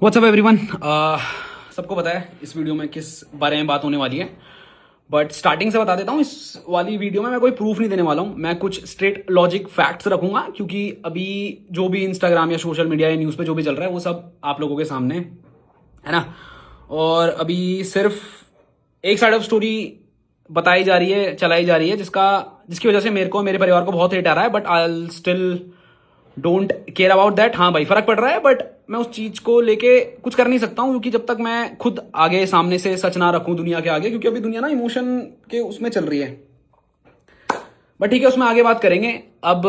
WhatsApp everyone. सबको पता है इस वीडियो में किस बारे में बात होने वाली है, बट स्टार्टिंग से बता देता हूँ। इस वाली वीडियो में मैं कोई प्रूफ नहीं देने वाला हूँ, मैं कुछ स्ट्रेट लॉजिक फैक्ट्स रखूंगा, क्योंकि अभी जो भी इंस्टाग्राम या सोशल मीडिया या न्यूज़ पे जो भी चल रहा है वो सब आप लोगों के सामने है ना। और अभी सिर्फ एक साइड ऑफ स्टोरी बताई जा रही है, चलाई जा रही है, जिसकी वजह से मेरे को मेरे परिवार को बहुत हेट आ रहा है, but I still don't care about that. हाँ भाई, फर्क पड़ रहा है, बट मैं उस चीज को लेके कुछ कर नहीं सकता हूँ, क्योंकि जब तक मैं खुद आगे सामने से सच ना रखूं दुनिया के आगे, क्योंकि अभी दुनिया ना इमोशन के उसमें चल रही है। बट ठीक है, उसमें आगे बात करेंगे। अब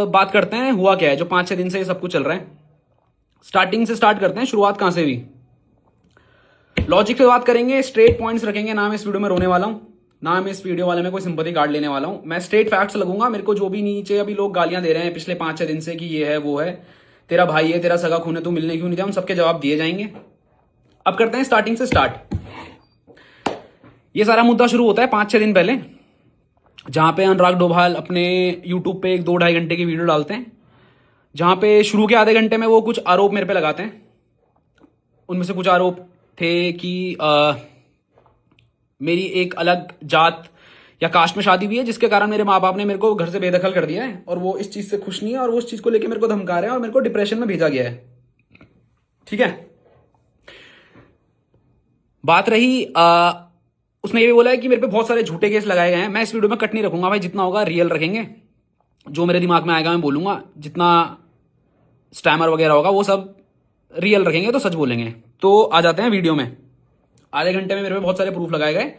बात करते हैं हुआ क्या है जो 5-6 दिन से ये सब कुछ चल रहा है। स्टार्टिंग से स्टार्ट करते हैं, शुरुआत कहां से हुई। लॉजिक पे बात करेंगे, स्ट्रेट पॉइंट्स रखेंगे, ना मैं इस वीडियो में रोने वाला हूं, ना मैं इस वीडियो वाले में कोई सिंपैथी कार्ड लेने वाला हूं। मैं स्ट्रेट फैक्ट्स लगूंगा। मेरे को जो भी नीचे अभी लोग गालियां दे रहे हैं पिछले 5-6 दिन से कि ये है वो है, तेरा भाई है, तेरा सगा खून है, तू मिलने क्यों नहीं जाए, उन सबके जवाब दिए जाएंगे। अब करते हैं स्टार्टिंग से स्टार्ट। ये सारा मुद्दा शुरू होता है 5-6 दिन पहले, जहां पे अनुराग डोभाल अपने यूट्यूब पे 1-2-2.5 घंटे की वीडियो डालते हैं, जहां पे शुरू के आधे घंटे में वो कुछ आरोप मेरे पे लगाते हैं। उनमें से कुछ आरोप थे कि मेरी एक अलग जात या कास्ट में शादी हुई है, जिसके कारण मेरे माँ बाप ने मेरे को घर से बेदखल कर दिया है, और वो इस चीज से खुश नहीं है, और वो उस चीज को लेकर मेरे को धमका रहे हैं, और मेरे को डिप्रेशन में भेजा गया है। ठीक है। बात रही उसने ये भी बोला है कि मेरे पे बहुत सारे झूठे केस लगाए गए हैं। मैं इस वीडियो में कट नहीं रखूंगा भाई, जितना होगा रियल रखेंगे। जो मेरे दिमाग में आएगा मैं बोलूंगा, जितना स्टैमर वगैरह होगा वो सब रियल रखेंगे, तो सच बोलेंगे। तो आ जाते हैं वीडियो में। आधे घंटे में मेरे पे बहुत सारे प्रूफ लगाए गए,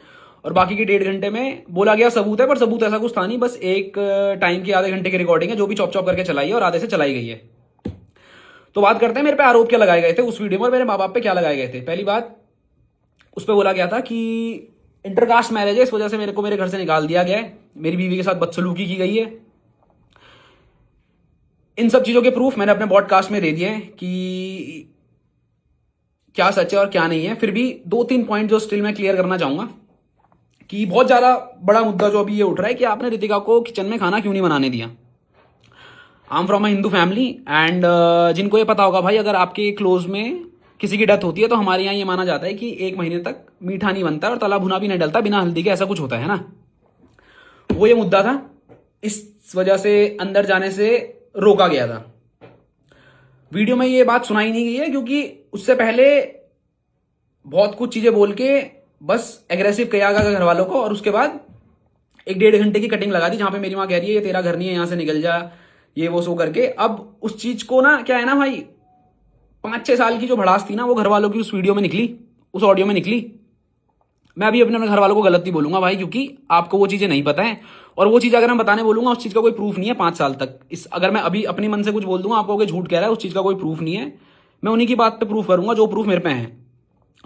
और बाकी के 1.5 घंटे में बोला गया सबूत है, पर सबूत ऐसा कुछ था नहीं, बस एक टाइम की आधे घंटे की रिकॉर्डिंग है जो भी चॉप चॉप करके चलाई है, और आधे से चलाई गई है। तो बात करते हैं मेरे पे आरोप क्या लगाए गए थे उस वीडियो में, और मेरे माँ बाप पे क्या लगाए गए थे। पहली बात, उस पर बोला गया था कि इंटरकास्ट मैरिज है, इस वजह से मेरे को मेरे घर से निकाल दिया गया है, मेरी बीवी के साथ बदसलूकी की गई है। इन सब चीजों के प्रूफ मैंने अपने पॉडकास्ट में दे दिए हैं कि क्या सच है और क्या नहीं है। फिर भी 2-3 पॉइंट जो स्टिल मैं क्लियर करना चाहूंगा, कि बहुत ज्यादा बड़ा मुद्दा जो अभी ये उठ रहा है कि आपने रितिका को किचन में खाना क्यों नहीं बनाने दिया। I am from a Hindu family, and जिनको ये पता होगा भाई, अगर आपके क्लोज में किसी की डेथ होती है तो हमारे यहाँ ये माना जाता है कि 1 महीने तक मीठा नहीं बनता और तला भुना भी नहीं डलता बिना हल्दी के, ऐसा कुछ होता है ना। वो ये मुद्दा था, इस वजह से अंदर जाने से रोका गया था। वीडियो में ये बात सुनाई नहीं गई है, क्योंकि उससे पहले बहुत कुछ चीजें बोल के बस एग्रेसिव किया गया घर वालों को, और उसके बाद 1-1.5 घंटे की कटिंग लगा दी, जहां पे मेरी माँ कह रही है ये तेरा घर नहीं है, यहां से निकल जा, ये वो सो करके। अब उस चीज को ना, क्या है ना भाई, 5-6 साल की जो भड़ास थी ना, वो घर वालों की उस वीडियो में निकली, उस ऑडियो में निकली। मैं अभी अपने घर वालों को गलत नहीं बोलूंगा भाई, क्योंकि आपको वो चीजें नहीं पता है, और वो चीज अगर मैं बताने बोलूंगा उस चीज का कोई प्रूफ नहीं है 5 साल तक। अगर मैं अभी अपनी मन से कुछ बोल दूंगा, आपको झूठ कह रहा है, उस चीज का कोई प्रूफ नहीं है। मैं उन्हीं की बात पे प्रूफ करूंगा जो प्रूफ मेरे पे है।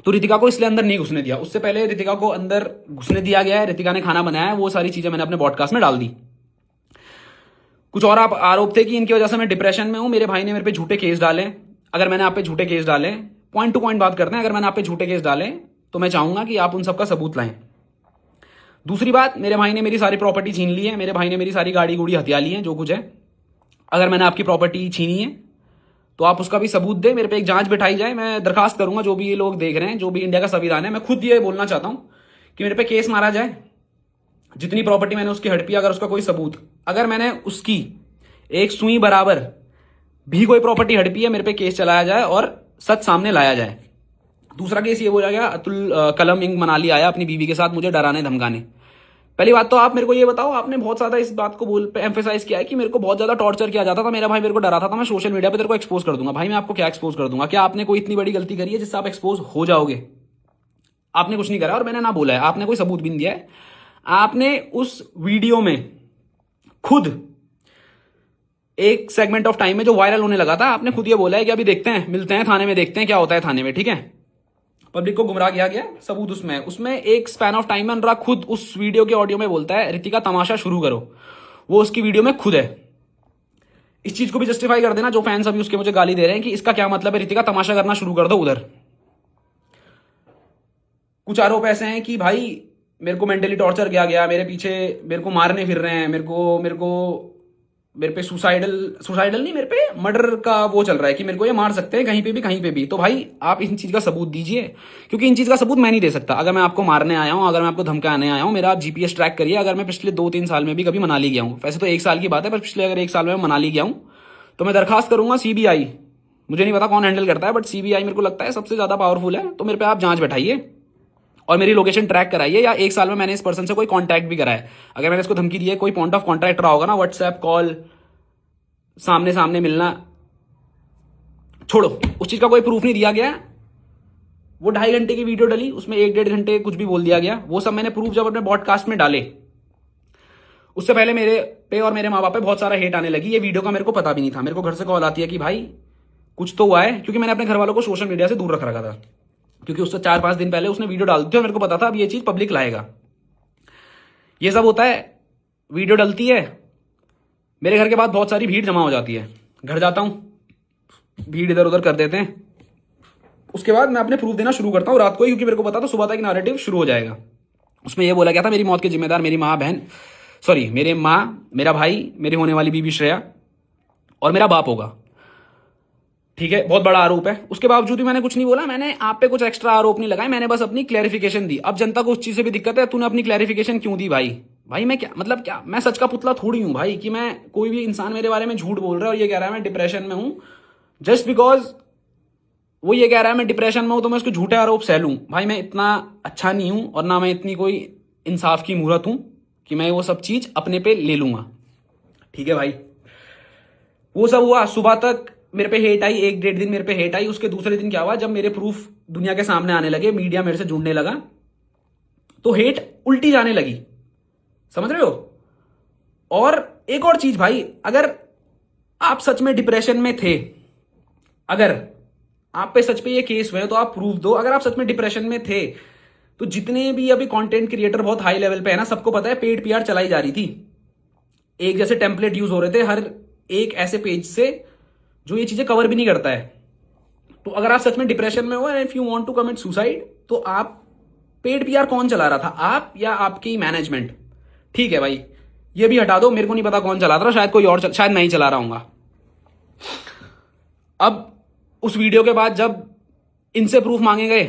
तो रितिका को इसलिए अंदर नहीं घुसने दिया, उससे पहले रितिका को अंदर घुसने दिया गया है, रितिका ने खाना बनाया है, वो सारी चीजें मैंने अपने पॉडकास्ट में डाल दी। कुछ और आप आरोप थे कि इनकी वजह से मैं डिप्रेशन में हूं, मेरे भाई ने मेरे पे झूठे केस डाले। अगर मैंने आप पे झूठे केस डाले, पॉइंट टू पॉइंट बात करते हैं, अगर मैंने आप पे झूठे केस डाले तो मैं चाहूंगा कि आप उन सबका सबूत लाएं। दूसरी बात, मेरे भाई ने मेरी सारी प्रॉपर्टी छीन ली है, मेरे भाई ने मेरी सारी गाड़ी गुड़ी हथिया ली है, जो कुछ है। अगर मैंने आपकी प्रॉपर्टी छीनी है तो आप उसका भी सबूत दे, मेरे पे एक जांच बिठाई जाए। मैं दरखास्त करूंगा, जो भी ये लोग देख रहे हैं, जो भी इंडिया का संविधान है, मैं खुद ये बोलना चाहता हूं कि मेरे पे केस मारा जाए, जितनी प्रॉपर्टी मैंने उसकी हड़पी, अगर उसका कोई सबूत, अगर मैंने उसकी एक सुई बराबर भी कोई प्रॉपर्टी हड़पी है, मेरे पे केस चलाया जाए और सच सामने लाया जाए। दूसरा केस ये बोला गया, अतुल कलम इंग मनाली आया अपनी बीवी के साथ मुझे डराने धमकाने। पहली बात तो आप मेरे को ये बताओ, आपने बहुत ज्यादा इस बात को एम्फेसाइज किया है कि मेरे को बहुत ज्यादा टॉर्चर किया जाता था, मेरा भाई मेरे को डराता था, मैं सोशल मीडिया पे तेरे को एक्सपोज कर दूंगा। भाई मैं आपको क्या एक्सपोज कर दूंगा? क्या आपने कोई इतनी बड़ी गलती करी है जिससे आप एक्सपोज हो जाओगे? आपने कुछ नहीं करा, और मैंने ना बोला है, आपने कोई सबूत भी नहीं दिया है। आपने उस वीडियो में खुद एक सेगमेंट ऑफ टाइम में जो वायरल होने लगा था, आपने खुद ये बोला है कि अभी देखते हैं, मिलते हैं थाने में, देखते हैं क्या होता है थाने में। ठीक है, पब्लिक को गुमराह किया गया, सबूत उसमें एक स्पैन ऑफ टाइम में अनुराग खुद उस वीडियो के ऑडियो में बोलता है रितिका तमाशा शुरू करो, वो उसकी वीडियो में खुद है। इस चीज को भी जस्टिफाई कर देना, जो फैंस अभी उसके मुझे गाली दे रहे हैं कि इसका क्या मतलब है, रितिका तमाशा करना शुरू कर दो उधर। कुछ आरोप ऐसे हैं कि भाई मेरे को मेंटली टॉर्चर किया गया, मेरे पीछे मेरे को मारने फिर रहे हैं, मेरे को मेरे पे सुसाइडल नहीं, मेरे पे मर्डर का वो चल रहा है कि मेरे को ये मार सकते हैं कहीं पे भी। तो भाई आप इन चीज़ का सबूत दीजिए, क्योंकि इन चीज़ का सबूत मैं नहीं दे सकता। अगर मैं आपको मारने आया हूँ, अगर मैं आपको धमकाने आया हूँ, मेरा आप जीपीएस ट्रैक करिए। अगर मैं पिछले 2-3 साल में भी कभी मनाली गया हूँ, वैसे तो 1 साल की बात है, पर पिछले अगर 1 साल में मैं मनाली गया हूँ तो मैं दरखास्त करूंगा सीबीआई, मुझे नहीं पता कौन हैंडल करता है, बट सीबीआई मेरे को लगता है सबसे ज़्यादा पावरफुल है। तो मेरे पे आप जांच बैठाइए और मेरी लोकेशन ट्रैक कराइए, या 1 साल में मैंने इस पर्सन से कोई कांटेक्ट भी करा है, अगर मैंने इसको धमकी दी है, कोई पॉइंट ऑफ कॉन्टैक्ट रहा होगा ना, व्हाट्सएप कॉल, सामने सामने मिलना, छोड़ो, उस चीज का कोई प्रूफ नहीं दिया गया। वो 2.5 घंटे की वीडियो डली, उसमें 1-1.5 घंटे कुछ भी बोल दिया गया, वो सब मैंने प्रूफ जब अपने पॉडकास्ट में डाले, उससे पहले मेरे पे और मेरे माँ बाप पे बहुत सारा हेट आने लगी। ये वीडियो का मेरे को पता भी नहीं था, मेरे को घर से कॉल आती है कि भाई कुछ तो हुआ है, क्योंकि मैंने अपने घर वालों को सोशल मीडिया से दूर रख रखा था, क्योंकि उससे 4-5 दिन पहले उसने वीडियो डाल दी थी और मेरे को पता था अब ये चीज पब्लिक लाएगा। ये सब होता है, वीडियो डलती है, मेरे घर के बाद बहुत सारी भीड़ जमा हो जाती है, घर जाता हूं, भीड़ इधर उधर कर देते हैं, उसके बाद मैं अपने प्रूफ देना शुरू करता हूँ रात को ही, क्योंकि मेरे को पता था सुबह तक नैरेटिव शुरू हो जाएगा। उसमें यह बोला गया था मेरी मौत के जिम्मेदार मेरी मेरे माँ, मेरा भाई, मेरी होने वाली बीबी श्रेया और मेरा बाप होगा। ठीक है, बहुत बड़ा आरोप है, उसके बावजूद भी मैंने कुछ नहीं बोला, मैंने आप पे कुछ एक्स्ट्रा आरोप नहीं लगाए, मैंने बस अपनी क्लैरिफिकेशन दी। अब जनता को उस चीज से भी दिक्कत है, तूने अपनी क्लैरिफिकेशन क्यों दी भाई मैं क्या मतलब, क्या मैं सच का पुतला थोड़ी हूं भाई कि मैं, कोई भी इंसान मेरे बारे में झूठ बोल रहा है और ये कह रहा है मैं डिप्रेशन में हूं, जस्ट बिकॉज वो ये कह रहा है मैं डिप्रेशन में हूं तो मैं उसको झूठे आरोप सह लूं। भाई मैं इतना अच्छा नहीं हूं और ना मैं इतनी कोई इंसाफ की मूरत हूं कि मैं वो सब चीज अपने पे ले लूंगा। ठीक है भाई, वो सब हुआ, सुबह तक मेरे पे हेट आई, 1-1.5 दिन मेरे पे हेट आई। उसके दूसरे दिन क्या हुआ, जब मेरे प्रूफ दुनिया के सामने आने लगे, मीडिया मेरे से जुड़ने लगा, तो हेट उल्टी जाने लगी, समझ रहे हो। और एक और चीज भाई, अगर आप सच में डिप्रेशन में थे, अगर आप पे सच पे ये केस हुए तो आप प्रूफ दो। अगर आप सच में डिप्रेशन में थे तो जितने भी अभी कंटेंट क्रिएटर बहुत हाई लेवल पे है ना, सबको पता है पेड पीआर चलाई जा रही थी, एक जैसे टेम्पलेट यूज हो रहे थे हर एक ऐसे पेज से जो ये चीजें कवर भी नहीं करता है। तो अगर आप सच में डिप्रेशन में हो, if you want to commit suicide, तो आप पेड पीआर कौन चला रहा था, आप या आपकी मैनेजमेंट? ठीक है भाई, ये भी हटा दो, मेरे को नहीं पता कौन चला रहा था, शायद कोई और शायद मैं ही चला रहा हूंगा। अब उस वीडियो के बाद जब इनसे प्रूफ मांगे गए,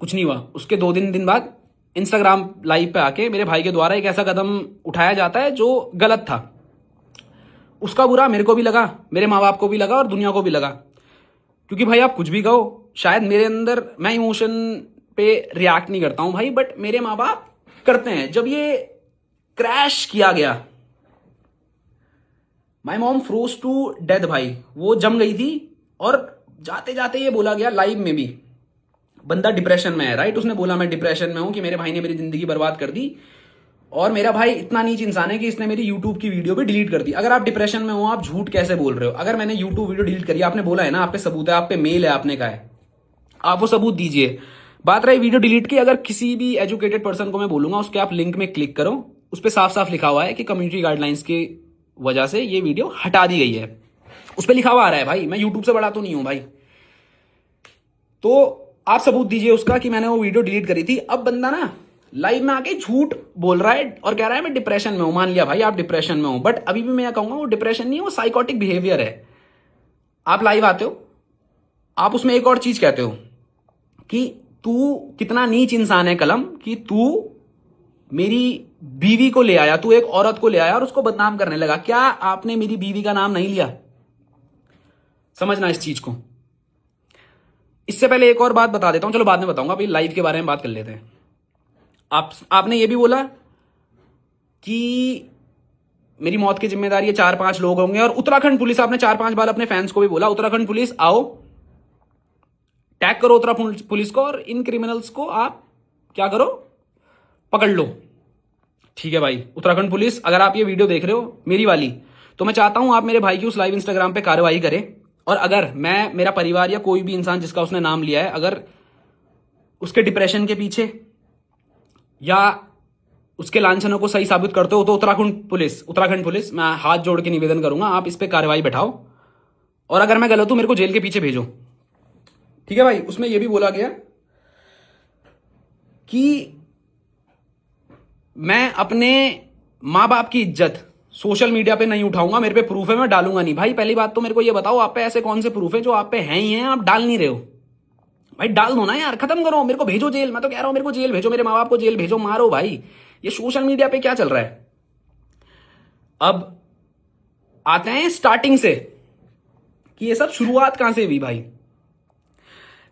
कुछ नहीं हुआ। उसके 2 दिन बाद इंस्टाग्राम लाइव पे आके मेरे भाई के द्वारा एक ऐसा कदम उठाया जाता है जो गलत था। उसका बुरा मेरे को भी लगा, मेरे माँ बाप को भी लगा और दुनिया को भी लगा, क्योंकि भाई आप कुछ भी कहो, शायद मेरे अंदर, मैं इमोशन पे रिएक्ट नहीं करता हूं भाई, बट मेरे माँ बाप करते हैं। जब ये क्रैश किया गया, my mom froze to death भाई, वो जम गई थी। और जाते जाते ये बोला गया लाइव में भी, बंदा डिप्रेशन में है, राइट, उसने बोला मैं डिप्रेशन में हूं, कि मेरे भाई ने मेरी जिंदगी बर्बाद कर दी, और मेरा भाई इतना नीच इंसान है कि इसने मेरी यूट्यूब की वीडियो भी डिलीट कर दी। अगर आप डिप्रेशन में हो, आप झूठ कैसे बोल रहे हो? अगर मैंने यूट्यूब वीडियो डिलीट करी, आपने बोला है ना, आप पे सबूत है, आप पे मेल है, आपने कहा है, आप वो सबूत दीजिए। बात रही वीडियो डिलीट की, अगर किसी भी एजुकेटेड पर्सन को मैं बोलूंगा उसके आप लिंक में क्लिक करो, उस पर साफ साफ लिखा हुआ है कि कम्युनिटी गाइडलाइंस की वजह से ये वीडियो हटा दी गई है, उस पर लिखा हुआ आ रहा है भाई, मैं यूट्यूब से बड़ा तो नहीं हूं भाई। तो आप सबूत दीजिए उसका कि मैंने वो वीडियो डिलीट करी थी। अब बंदा ना लाइव में आके झूठ बोल रहा है और कह रहा है मैं डिप्रेशन में हूं। मान लिया भाई आप डिप्रेशन में हो, बट अभी भी मैं कहूंगा वो डिप्रेशन नहीं है, वो साइकोटिक बिहेवियर है। आप लाइव आते हो, आप उसमें एक और चीज कहते हो कि तू कितना नीच इंसान है कलम, कि तू मेरी बीवी को ले आया, तू एक औरत को ले आया और उसको बदनाम करने लगा। क्या आपने मेरी बीवी का नाम नहीं लिया? समझना इस चीज को। इससे पहले एक और बात बता देता हूं, चलो बाद में बताऊंगा, अभी लाइव के बारे में बात कर लेते हैं। आपने ये भी बोला कि मेरी मौत की जिम्मेदारी ये 4-5 लोग होंगे, और उत्तराखंड पुलिस, आपने 4-5 बार अपने फैंस को भी बोला उत्तराखंड पुलिस आओ, टैग करो उत्तराखंड पुलिस को, और इन क्रिमिनल्स को आप क्या करो, पकड़ लो। ठीक है भाई, उत्तराखंड पुलिस, अगर आप ये वीडियो देख रहे हो मेरी वाली, तो मैं चाहता हूं आप मेरे भाई की उस लाइव इंस्टाग्राम पे कार्रवाई करें, और अगर मैं, मेरा परिवार या कोई भी इंसान जिसका उसने नाम लिया है, अगर उसके डिप्रेशन के पीछे या उसके लांछनों को सही साबित करते हो, तो उत्तराखंड पुलिस, मैं हाथ जोड़ के निवेदन करूंगा आप इस पे कार्रवाई बैठाओ, और अगर मैं गलत हूं मेरे को जेल के पीछे भेजो। ठीक है भाई, उसमें यह भी बोला गया कि मैं अपने मां बाप की इज्जत, सोशल मीडिया पे नहीं उठाऊंगा, मेरे पे प्रूफ है, मैं डालूंगा नहीं। भाई पहली बात तो मेरे को ये बताओ, आप पे ऐसे कौन से प्रूफ है जो आप पे हैं ही हैं, आप डाल नहीं रहे हो? भाई डाल दो ना यार, खत्म करो, मेरे को भेजो जेल। मैं तो कह रहा हूं मेरे को जेल भेजो, मेरे माँ बाप को जेल भेजो, मारो भाई। ये सोशल मीडिया पे क्या चल रहा है? अब आते हैं स्टार्टिंग से कि ये सब शुरुआत कहां से हुई भाई।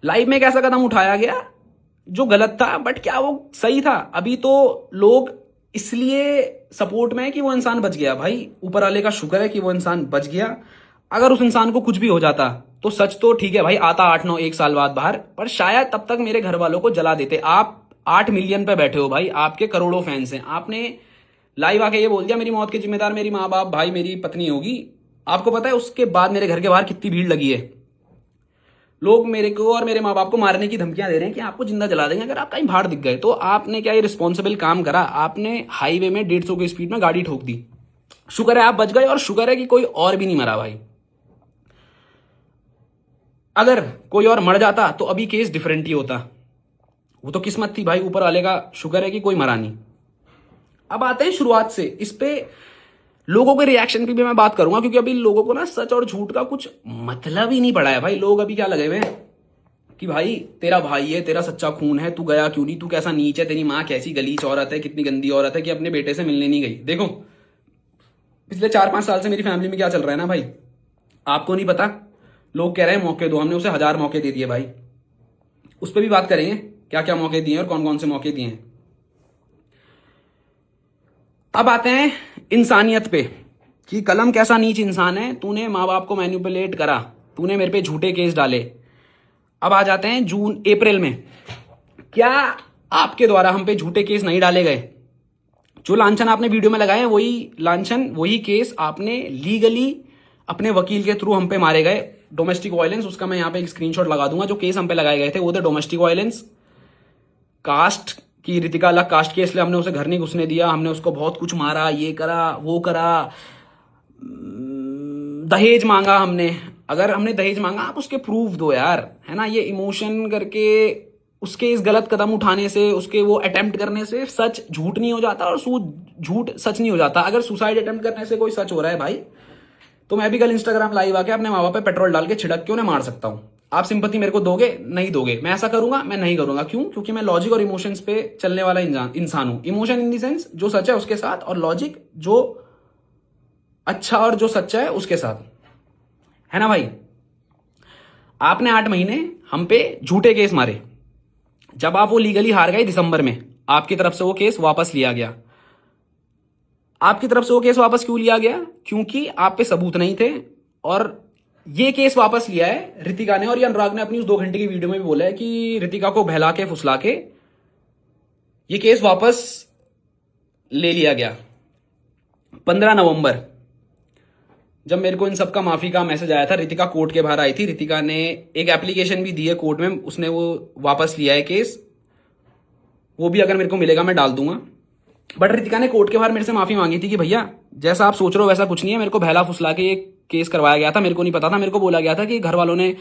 लाइफ में एक ऐसा कदम उठाया गया जो गलत था, बट क्या वो सही था? अभी तो लोग इसलिए सपोर्ट में है कि वो इंसान बच गया। भाई ऊपर वाले का शुक्र है कि वो इंसान बच गया। अगर उस इंसान को कुछ भी हो जाता तो सच तो ठीक है भाई, आता 8-9 1 साल बाद बाहर, पर शायद तब तक मेरे घर वालों को जला देते। आप 8 मिलियन पे बैठे हो भाई, आपके करोड़ों फैंस हैं, आपने लाइव आके ये बोल दिया मेरी मौत के जिम्मेदार मेरी माँ बाप भाई मेरी पत्नी होगी। आपको पता है उसके बाद मेरे घर के बाहर कितनी भीड़ लगी है? लोग मेरे को और मेरे माँ बाप को मारने की धमकियां दे रहे हैं कि आपको जिंदा जला देंगे अगर आप कहीं बाहर दिख गए। तो आपने क्या ये रिस्पॉन्सिबल काम करा? आपने हाईवे में 150 की स्पीड में गाड़ी ठोक दी। शुक्र है आप बच गए, और शुक्र है कि कोई और भी नहीं मरा भाई। अगर कोई और मर जाता तो अभी केस डिफरेंट ही होता। वो तो किस्मत थी भाई, ऊपर वाले का शुक्र है कि कोई मरा नहीं। अब आते हैं शुरुआत से, इस पे लोगों के रिएक्शन की भी मैं बात करूंगा, क्योंकि अभी लोगों को ना सच और झूठ का कुछ मतलब ही नहीं पड़ा है भाई। लोग अभी क्या लगे हुए हैं कि भाई तेरा भाई है, तेरा सच्चा खून है, तू गया क्यों नहीं, तू कैसा नीच है, तेरी माँ कैसी गलीच औरत है, कितनी गंदी औरत है कि अपने बेटे से मिलने नहीं गई। देखो पिछले 4-5 साल से मेरी फैमिली में क्या चल रहा है ना भाई, आपको नहीं पता। लोग कह रहे हैं मौके दो, हमने उसे 1000 मौके दे दिए भाई। उस पर भी बात करेंगे क्या क्या मौके दिए और कौन कौन से मौके दिए हैं। अब आते हैं इंसानियत पे कि कलम कैसा नीच इंसान है, तूने माँ बाप को मैनिपुलेट करा, तूने मेरे पे झूठे केस डाले। अब आ जाते हैं अप्रैल में, क्या आपके द्वारा हम पे झूठे केस नहीं डाले गए? जो लांछन आपने वीडियो में लगाए वही लांछन वही केस आपने लीगली अपने वकील के थ्रू हम पे मारे गए। डोमेस्टिक वायलेंस, उसका मैं यहाँ पे एक स्क्रीनशॉट लगा दूंगा। जो केस हम पे लगाए गए थे वो थे डोमेस्टिक वायलेंस, कास्ट की रितिका अलग कास्ट के, इसलिए हमने उसे घर नहीं घुसने दिया, हमने उसको बहुत कुछ मारा, ये करा वो करा, दहेज मांगा हमने। अगर हमने दहेज मांगा आप उसके प्रूफ दो यार, है ना। ये इमोशन करके उसके इस गलत कदम उठाने से, उसके वो अटेम्प्ट करने से सच झूठ नहीं हो जाता और झूठ सच नहीं हो जाता। अगर सुसाइड अटेम्प्ट करने से कोई सच हो रहा है भाई, तो मैं भी कल इंस्टाग्राम लाइव आके अपने माँ बाप पे पेट्रोल डाल के छिड़क के उन्हें मार सकता हूं। आप सिंपैथी मेरे को दोगे? नहीं दोगे। मैं ऐसा करूंगा? मैं नहीं करूंगा। क्यों? क्योंकि मैं लॉजिक और इमोशंस पे चलने वाला इंसान हूं। इमोशन इन दी सेंस जो सच है उसके साथ, और लॉजिक जो अच्छा और जो सच्चा है उसके साथ, है ना भाई। आपने 8 महीने हम पे झूठे केस मारे। जब आप वो लीगली हार गए दिसंबर में, आपकी तरफ से वो केस वापस लिया गया। आपकी तरफ से वो केस वापस क्यों लिया गया? क्योंकि आप पे सबूत नहीं थे। और ये केस वापस लिया है रितिका ने, और ये अनुराग ने अपनी उस 2 घंटे की वीडियो में भी बोला है कि रितिका को बहला के फुसला के ये केस वापस ले लिया गया। 15 नवंबर जब मेरे को इन सबका माफी का मैसेज आया था, रितिका कोर्ट के बाहर आई थी। रितिका ने एक एप्लीकेशन भी दी है कोर्ट में, उसने वो वापस लिया है केस। वो भी अगर मेरे को मिलेगा मैं डाल दूंगा। बट रितिका ने कोर्ट के बाहर मेरे से माफी मांगी थी कि भैया जैसा आप सोच रहे हो वैसा कुछ नहीं है, मेरे को बहला फुसला के एक केस करवाया गया था, मेरे को नहीं पता था। मेरे को बोला गया था कि घर वालों ने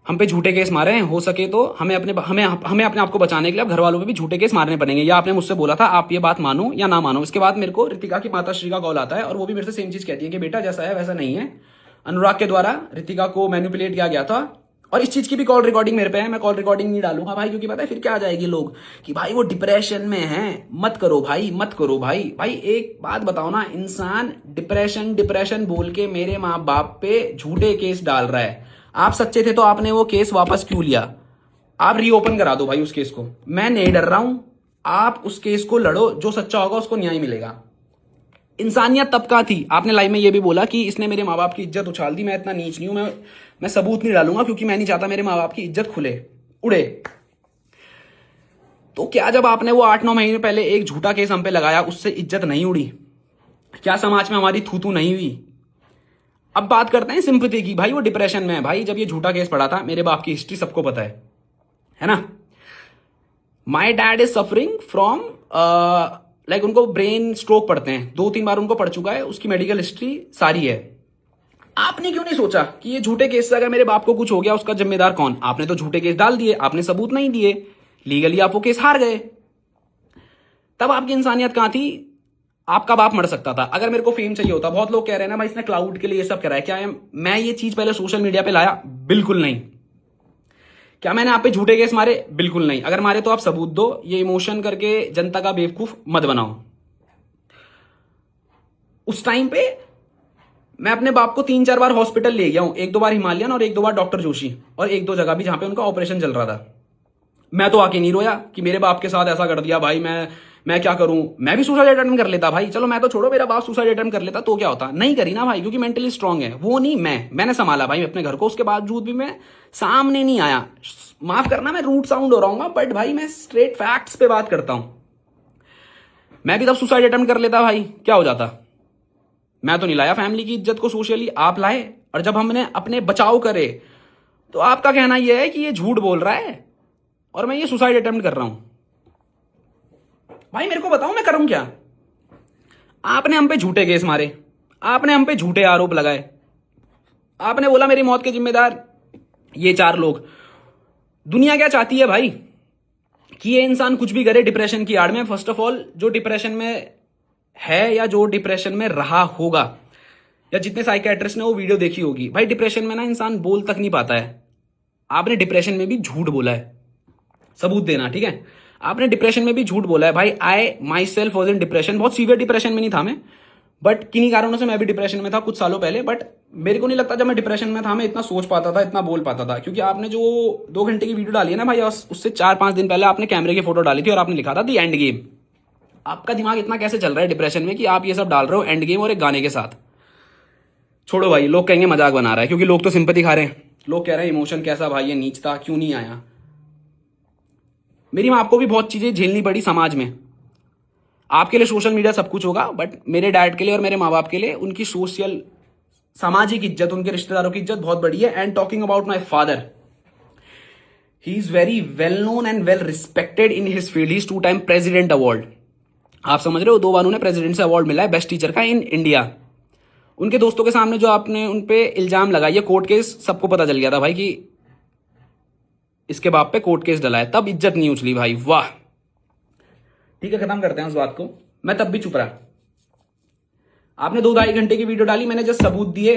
हम पे झूठे केस मारे हैं, हो सके तो हमें अपने आप को बचाने के लिए अब घर वालों पे भी झूठे केस मारने पड़ेंगे। या आपने मुझसे बोला था, आप ये बात मानो या ना मानो। इसके बाद मेरे को रितिका की माता श्री का कॉल आता है, और वो भी मेरे से सेम चीज कहती है कि बेटा जैसा है वैसा नहीं है, अनुराग के द्वारा रितिका को मैनिपुलेट किया गया था। और इस चीज की भी कॉल रिकॉर्डिंग मेरे पे है। मैं कॉल रिकॉर्डिंग नहीं डालूंगा भाई, क्योंकि पता है फिर क्या आ जाएगी लोग कि भाई वो डिप्रेशन में है। मत करो भाई, मत करो भाई। भाई एक बात बताओ ना, इंसान डिप्रेशन बोल के मेरे माँ बाप पे झूठे केस डाल रहा है। आप सच्चे थे तो आपने वो केस वापस क्यों लिया? आप रीओपन करा दो भाई उस केस को। मैं नहीं डर रहा हूं, आप उस केस को लड़ो, जो सच्चा होगा उसको न्याय मिलेगा। इंसानियत तब कहां थी? आपने लाइव में ये भी बोला कि इसने मेरे माँ बाप की इज्जत उछाल दी। मैं इतना नीच नहीं हूं, मैं सबूत नहीं डालूंगा, क्योंकि मैं नहीं चाहता मेरे माँ बाप की इज्जत उड़े। तो क्या जब आपने वो 8-9 महीने पहले एक झूठा केस हम पे लगाया, उससे इज्जत नहीं उड़ी? क्या समाज में हमारी थू नहीं हुई? अब बात करते हैं सिंपैथी की। भाई वो डिप्रेशन में है भाई। जब ये झूठा केस पड़ा था, मेरे बाप की हिस्ट्री सबको पता है ना। My dad is suffering from like उनको ब्रेन स्ट्रोक पड़ते हैं, 2-3 बार उनको पड़ चुका है, उसकी मेडिकल हिस्ट्री सारी है। आपने क्यों नहीं सोचा कि ये झूठे केस से अगर मेरे बाप को कुछ हो गया उसका जिम्मेदार कौन? आपने तो झूठे केस डाल दिए, आपने सबूत नहीं दिए, लीगली आप वो केस हार गए। तब आपकी इंसानियत कहां थी? आपका बाप मर सकता था अगर मेरे को फेम चाहिए होता। बहुत लोग कह रहे हैं ना भाई इसने क्लाउड के लिए ये सब करा है, क्या है? मैं ये चीज पहले सोशल मीडिया पे लाया? बिल्कुल नहीं। क्या मैंने आप पे झूठे केस मारे? बिल्कुल नहीं। अगर मारे तो आप सबूत दो, ये इमोशन करके जनता का बेवकूफ मत बनाओ। उस टाइम पे मैं अपने बाप को 3-4 बार हॉस्पिटल ले गया हूं, 1-2 बार हिमालयन और 1-2 बार डॉक्टर जोशी, और 1-2 जगह भी जहां पे उनका ऑपरेशन चल रहा था। मैं तो आके नहीं रोया कि मेरे बाप के साथ ऐसा कर दिया भाई, मैं क्या करूं? मैं भी सुसाइड अटेम्प्ट कर लेता भाई। चलो मैं तो छोड़ो, मेरा बाप सुसाइड अटेम्प्ट कर लेता तो क्या होता? नहीं करी ना भाई, क्योंकि मेंटली स्ट्रांग है वो। नहीं, मैंने संभाला भाई अपने घर को, उसके बावजूद भी मैं सामने नहीं आया। माफ करना मैं रूट साउंड हो रहा हूँ, बट भाई मैं स्ट्रेट फैक्ट्स पे बात करता हूं। मैं भी तब सुसाइड अटेम्प्ट कर लेता भाई, क्या हो जाता? मैं तो नहीं लाया फैमिली की इज्जत को सोशली, आप लाए। और जब हमने अपने बचाव करे तो आपका कहना यह है कि ये झूठ बोल रहा है और मैं ये सुसाइड अटेम्प्ट कर रहा हूं। भाई मेरे को बताओ मैं करूं क्या? आपने हम पे झूठे केस मारे, आपने हम पे झूठे आरोप लगाए, आपने बोला मेरी मौत के जिम्मेदार ये 4 लोग। दुनिया क्या चाहती है भाई? कि ये इंसान कुछ भी करे डिप्रेशन की आड़ में। फर्स्ट ऑफ ऑल, जो डिप्रेशन में है या जो डिप्रेशन में रहा होगा, या जितने साइकियाट्रिस्ट ने वो वीडियो देखी होगी, भाई डिप्रेशन में ना इंसान बोल तक नहीं पाता है। आपने डिप्रेशन में भी झूठ बोला है, सबूत देना, ठीक है? आपने डिप्रेशन में भी झूठ बोला है भाई। I myself was in depression, बहुत सीवियर डिप्रेशन में नहीं था मैं, बट किन्हीं कारणों से मैं भी डिप्रेशन में था कुछ सालों पहले। बट मेरे को नहीं लगता जब मैं डिप्रेशन में था मैं इतना सोच पाता था, इतना बोल पाता था। क्योंकि आपने जो 2 घंटे की वीडियो डाली है ना भाई, उससे 4-5 दिन पहले आपने कैमरे की फोटो डाली थी और आपने लिखा था दी एंड गेम। आपका दिमाग इतना कैसे चल रहा है डिप्रेशन में कि आप ये सब डाल रहे हो एंड गेम और एक गाने के साथ? छोड़ो भाई, लोग कहेंगे मजाक बना रहा है, क्योंकि लोग तो सिंपैथी खा रहे हैं। लोग कह रहे हैं इमोशन कैसा भाई, ये नीच था, क्यों नहीं आया? मेरी मां को भी बहुत चीजें झेलनी पड़ी समाज में। आपके लिए सोशल मीडिया सब कुछ होगा, बट मेरे डैड के लिए और मेरे माँ बाप के लिए उनकी सोशल सामाजिक इज्जत, उनके रिश्तेदारों की इज्जत बहुत बड़ी है। And talking about my father, he is very well known and well respected in his field. He is 2 time president award. आप समझ रहे हो, 2 बार उन्हें प्रेसिडेंट से अवार्ड मिला है बेस्ट टीचर का इन इंडिया। उनके दोस्तों के सामने जो आपने उन पे इल्जाम लगाया, कोर्ट केस सबको पता चल गया था भाई कि इसके बाप पे कोर्ट केस डला है, तब इज्जत नहीं उछली भाई। वाह, ठीक है, खत्म करते हैं उस बात को। मैं तब भी चुप रहा। आपने 2-2.5 घंटे की वीडियो डाली, मैंने जस्ट सबूत दिए,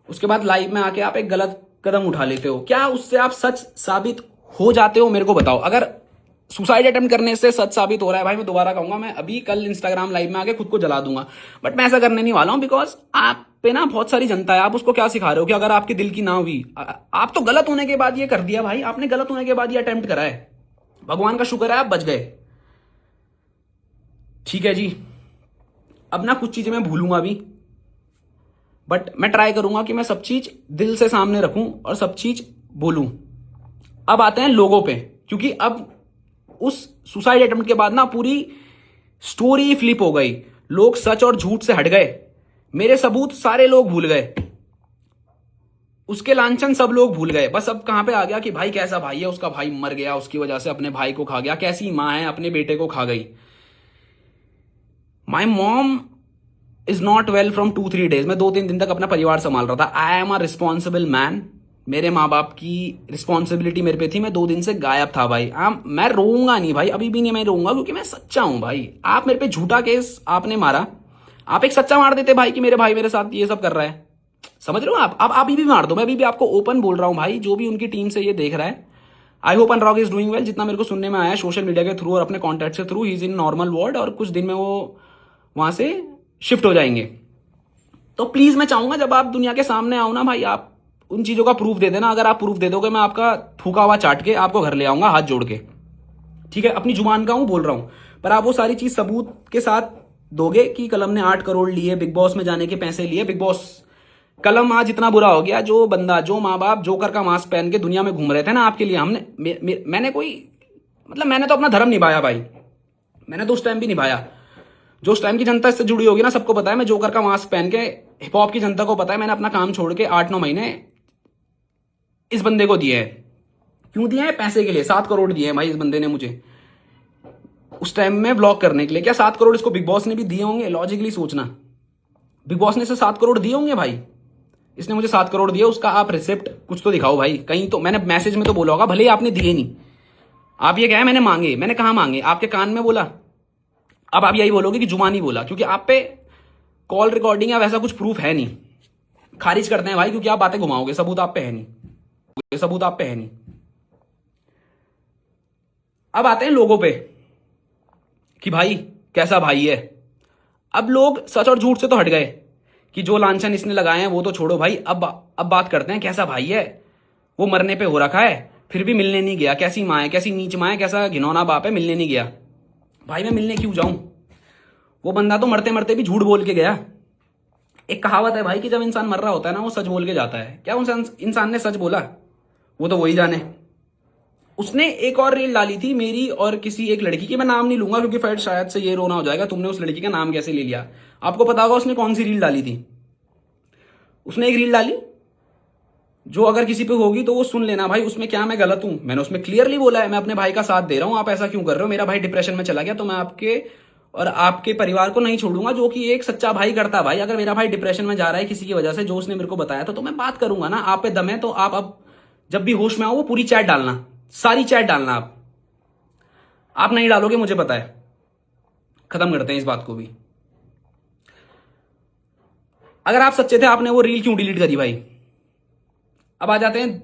उसके बाद लाइव में आके आप एक गलत कदम उठा लेते हो। क्या उससे आप सच साबित हो जाते हो? मेरे को बताओ। अगर सुसाइड अटेम्प्ट करने से सच साबित हो रहा है भाई, मैं दोबारा कहूंगा, मैं अभी कल इंस्टाग्राम लाइव में आके खुद को जला दूंगा। बट मैं ऐसा करने नहीं वाला हूं, बिकॉज आप पे ना बहुत सारी जनता है। आप उसको क्या सिखा रहे हो कि अगर आपके दिल की ना हुई, आप तो गलत होने के बाद ये कर दिया भाई। आपने गलत होने के बाद ये अटेम्प्ट करा है। भगवान का शुक्र है आप बच गए। ठीक है जी, अब ना कुछ चीजें मैं भूलूंगा भी, बट मैं ट्राई करूंगा कि मैं सब चीज दिल से सामने रखूं और सब चीज बोलूं। अब आते हैं लोगों पे, क्योंकि अब उस सुसाइड अटेम्प्ट के बाद ना पूरी स्टोरी फ्लिप हो गई। लोग सच और झूठ से हट गए। मेरे सबूत सारे लोग भूल गए, उसके लांछन सब लोग भूल गए। बस अब कहां पे आ गया कि भाई कैसा भाई है, उसका भाई मर गया, उसकी वजह से अपने भाई को खा गया। कैसी मां है, अपने बेटे को खा गई। My mom is not well from 2-3 days. मैं 2-3 दिन तक अपना परिवार संभाल रहा था। I am a responsible man. मेरे माँ बाप की रिस्पॉन्सिबिलिटी मेरे पे थी। मैं 2 दिन से गायब था भाई। मैं रोऊंगा नहीं भाई, अभी भी नहीं मैं रोऊंगा, क्योंकि मैं सच्चा हूं भाई। आप मेरे पे झूठा केस आपने मारा, आप एक सच्चा मार देते भाई कि मेरे भाई मेरे साथ ये सब कर रहा है। समझ रहे हो आप? अब अभी भी मार दो, मैं अभी भी आपको ओपन बोल रहा हूं भाई। जो भी उनकी टीम से ये देख रहा है, I hope Anurag is doing well. जितना मेरे को सुनने में आया सोशल मीडिया के थ्रू और अपने कॉन्टैक्ट के through, he is in normal ward और कुछ दिन में वो वहां से शिफ्ट हो जाएंगे। तो प्लीज मैं चाहूंगा जब आप दुनिया के सामने आओ ना भाई, आप उन चीजों का प्रूफ दे देना। अगर आप प्रूफ दे दोगे, मैं आपका थूका हुआ चाट के आपको घर ले आऊंगा हाथ जोड़ के। ठीक है, अपनी जुबान का हूं, बोल रहा हूं, पर आप वो सारी चीज सबूत के साथ दोगे कि कलम ने 8 करोड़ लिए, बिग बॉस में जाने के पैसे लिए। बिग बॉस कलम आज इतना बुरा हो गया, जो बंदा, जो माँ बाप जोकर का मास्क पहन के दुनिया में घूम रहे थे ना आपके लिए, मैंने मैंने तो अपना धर्म निभाया भाई। मैंने तो उस टाइम भी निभाया। जो उस टाइम की जनता इससे जुड़ी होगी ना, सबको पता है। मैं जोकर का मास्क पहन के, हिप हॉप की जनता को पता है, मैंने अपना काम छोड़ के 8-9 महीने इस बंदे को दिए हैं। क्यों दिए हैं? पैसे के लिए। 7 करोड़ दिए हैं भाई इस बंदे ने मुझे उस टाइम में ब्लॉक करने के लिए। क्या 7 करोड़ इसको बिग बॉस ने भी दिए होंगे? लॉजिकली सोचना, बिग बॉस ने इसे 7 करोड़ दिए होंगे भाई। इसने मुझे 7 करोड़ दिए, उसका आप रिसिप्ट कुछ तो दिखाओ भाई। कहीं तो मैंने मैसेज में तो बोला होगा, भले ही आपने दिए नहीं। आप ये क्या है, मैंने मांगे? मैंने कहा मांगे? आपके कान में बोला? अब आप यही बोलोगे कि जुबानी बोला, क्योंकि आप पे कॉल रिकॉर्डिंग या वैसा कुछ प्रूफ है नहीं। खारिज करते हैं भाई, क्योंकि आप बातें घुमाओगे, सबूत आप पे है नहीं, सबूत आप पे है नहीं। अब आते हैं लोगों पे कि भाई कैसा भाई है। अब लोग सच और झूठ से तो हट गए कि जो लांछन इसने लगाए हैं वो तो छोड़ो भाई, अब बात करते हैं कैसा भाई है। वो मरने पे हो रखा है, फिर भी मिलने नहीं गया। कैसी माँ है, कैसी नीच माँ है, कैसा घिनौना बाप है, मिलने नहीं गया। भाई मैं मिलने क्यों जाऊं? वो बंदा तो मरते मरते भी झूठ बोल के गया। एक कहावत है भाई कि जब इंसान मर रहा होता है ना, वो सच बोल के जाता है। क्या उस इंसान ने सच बोला? वो तो वही जाने। उसने एक और रील डाली थी मेरी और किसी एक लड़की की, मैं नाम नहीं लूंगा क्योंकि फिर शायद से ये रोना हो जाएगा, तुमने उस लड़की का नाम कैसे ले लिया। आपको पता होगा उसने कौन सी रील डाली थी? उसने एक रील डाली जो अगर किसी पे होगी तो वो सुन लेना भाई। उसमें क्या मैं गलत हूं? मैंने उसमें क्लियरली बोला है मैं अपने भाई का साथ दे रहा हूं, आप ऐसा क्यों कर रहे हो? मेरा भाई डिप्रेशन में चला गया तो मैं आपके और आपके परिवार को नहीं छोड़ूंगा, जो कि एक सच्चा भाई करता। भाई अगर मेरा भाई डिप्रेशन में जा रहा है किसी की वजह से, जो उसने मेरे को बताया था, तो मैं बात करूंगा ना। आप पे दम है तो आप अब जब भी होश में आओ वो पूरी चैट डालना, सारी चैट डालना। आप नहीं डालोगे मुझे पता है। खत्म करते हैं इस बात को भी। अगर आप सच्चे थे, आपने वो रील क्यों डिलीट करी भाई? अब आ जाते हैं,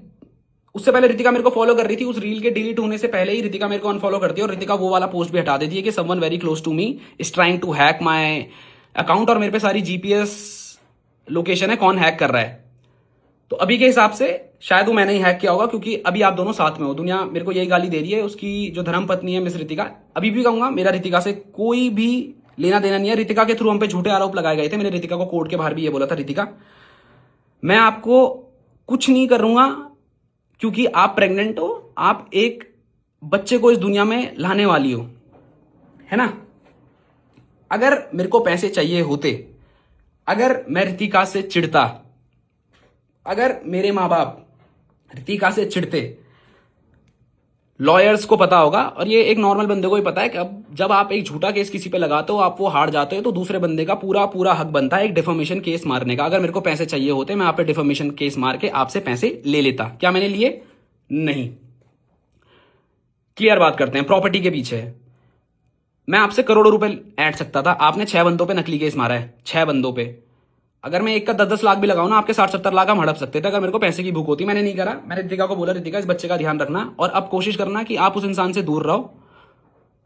उससे पहले रितिका मेरे को फॉलो कर रही थी। उस रील के डिलीट होने से पहले ही रितिका मेरे को अनफॉलो करती है, और रितिका वो वाला पोस्ट भी हटा देती है कि someone very close to me is trying to hack my account, और मेरे पे सारी जीपीएस लोकेशन है कौन हैक कर रहा है। तो अभी के हिसाब से शायद वो मैंने ही हैक किया होगा, क्योंकि अभी आप दोनों साथ में हो। दुनिया मेरे को यही गाली दे रही है, उसकी जो धर्म पत्नी है मिस रितिका। अभी भी कहूंगा मेरा रितिका से कोई भी लेना देना नहीं है। रितिका के थ्रू हम पे झूठे आरोप लगाए गए थे। मैंने रितिका को कोर्ट के बाहर भी ये बोला था, रितिका मैं आपको कुछ नहीं करूंगा क्योंकि आप प्रेग्नेंट हो, आप एक बच्चे को इस दुनिया में लाने वाली हो, है ना। अगर मेरे को पैसे चाहिए होते, अगर मैं रितिका से चिढ़ता, अगर मेरे माँ बाप रितिका से चिढ़ते, लॉयर्स को पता होगा और ये एक नॉर्मल बंदे को ही पता है कि अब जब आप एक झूठा केस किसी पे लगाते हो, आप वो हार जाते हो, तो दूसरे बंदे का पूरा पूरा हक बनता है एक डिफॉर्मेशन केस मारने का। अगर मेरे को पैसे चाहिए होते, मैं आप पे डिफॉर्मेशन केस मार के आपसे पैसे ले लेता। क्या मैंने लिए? नहीं। क्लियर बात करते हैं। प्रॉपर्टी के पीछे मैं आपसे करोड़ों रुपए ऐड सकता था। आपने 6 बंदों पे नकली केस मारा है, 6 बंदों पे। अगर मैं एक का 10-10 लाख भी लगाऊं ना, आपके 60-70 लाख हम हड़प सकते थे अगर मेरे को पैसे की भूख होती। मैंने नहीं करा। मैंने रितिका को बोला, रितिका इस बच्चे का ध्यान रखना और अब कोशिश करना कि आप उस इंसान से दूर रहो।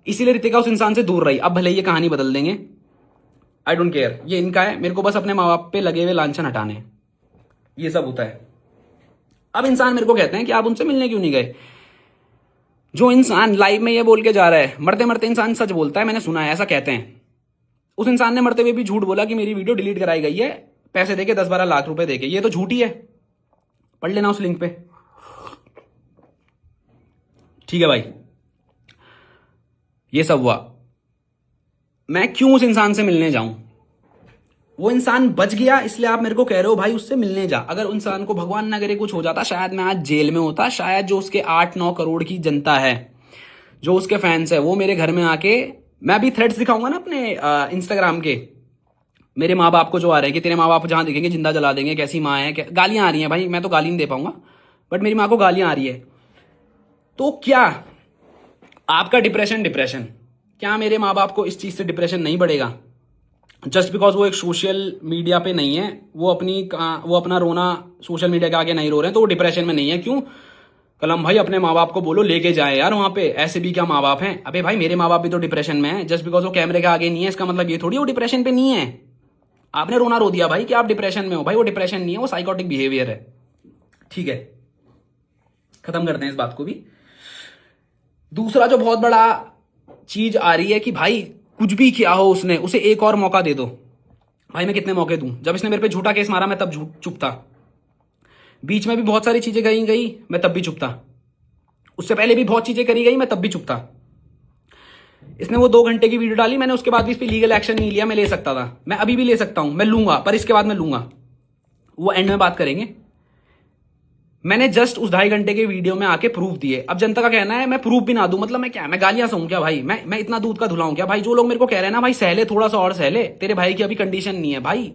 इसीलिए रितिका उस इंसान से दूर रही। अब भले ये कहानी बदल देंगे, आई डोंट केयर, ये इनका है। मेरे को बस अपने माँ बाप पे लगे हुए लांछन हटाने, ये सब होता है। अब इंसान मेरे को कहते हैं कि आप उनसे मिलने क्यों नहीं गए। जो इंसान लाइव में ये बोल के जा रहा है, मरते मरते इंसान सच बोलता है, मैंने सुना है, ऐसा कहते हैं। उस इंसान ने मरते हुए भी झूठ बोला कि मेरी वीडियो डिलीट कराई गई है पैसे देके, 10-12 लाख रुपए देके। ये तो झूठी है, पढ़ लेना उस लिंक पे। ठीक है भाई, ये सब हुआ। मैं क्यों उस इंसान से मिलने जाऊं? वो इंसान बच गया, इसलिए आप मेरे को कह रहे हो भाई उससे मिलने जा। अगर इंसान को भगवान ना करे कुछ हो जाता, शायद मैं आज जेल में होता। शायद जो उसके 8-9 करोड़ की जनता है, जो उसके फैंस है, वो मेरे घर में आके, मैं अभी थ्रेड्स दिखाऊंगा ना अपने इंस्टाग्राम के, मेरे माँ बाप को जो आ रहे हैं कि तेरे माँ बाप जहां दिखेंगे जिंदा जला देंगे, कैसी माँ है, गालियां आ रही हैं भाई। मैं तो गाली नहीं दे पाऊंगा, बट मेरी माँ को गालियां आ रही है। तो क्या आपका डिप्रेशन क्या मेरे माँ बाप को इस चीज से डिप्रेशन नहीं बढ़ेगा? जस्ट बिकॉज वो एक सोशल मीडिया पे नहीं है, वो अपना रोना सोशल मीडिया के आगे नहीं रो रहे हैं, तो वो डिप्रेशन में नहीं है। क्यों? कलम भाई अपने माँ बाप को बोलो लेके जाए यार वहां पे। ऐसे भी क्या माँ बाप हैं? अबे भाई मेरे माँ बाप भी तो डिप्रेशन में है। जस्ट बिकॉज वो कैमरे के आगे नहीं है, इसका मतलब ये थोड़ी वो डिप्रेशन पे नहीं है। आपने रोना रो दिया भाई कि आप डिप्रेशन में हो। भाई वो डिप्रेशन नहीं है, वो साइकोटिक बिहेवियर है। ठीक है, खत्म करते हैं इस बात को भी। दूसरा जो बहुत बड़ा चीज आ रही है कि भाई कुछ भी किया हो उसने, उसे एक और मौका दे दो। भाई मैं कितने मौके दूं? जब इसने मेरे पे झूठा केस मारा मैं तब चुप था। बीच में भी बहुत सारी चीजें गई मैं तब भी चुप था। उससे पहले भी बहुत चीजें करी गई, मैं तब भी चुप था। इसने वो 2 घंटे की वीडियो डाली, मैंने उसके बाद भी इस पर लीगल एक्शन नहीं लिया। मैं ले सकता था, मैं अभी भी ले सकता हूं, मैं लूंगा, पर इसके बाद मैं लूंगा, वो एंड में बात करेंगे। मैंने जस्ट उस 2.5 घंटे के वीडियो में आके प्रूफ दिए। अब जनता का कहना है मैं प्रूफ भी ना दूं, मतलब मैं क्या, मैं गालियां सहूं क्या भाई? मैं इतना दूध का धुलाऊं क्या भाई? जो लोग मेरे को कह रहे हैं ना भाई सहले, थोड़ा सा और सहले, तेरे भाई की अभी कंडीशन नहीं है भाई।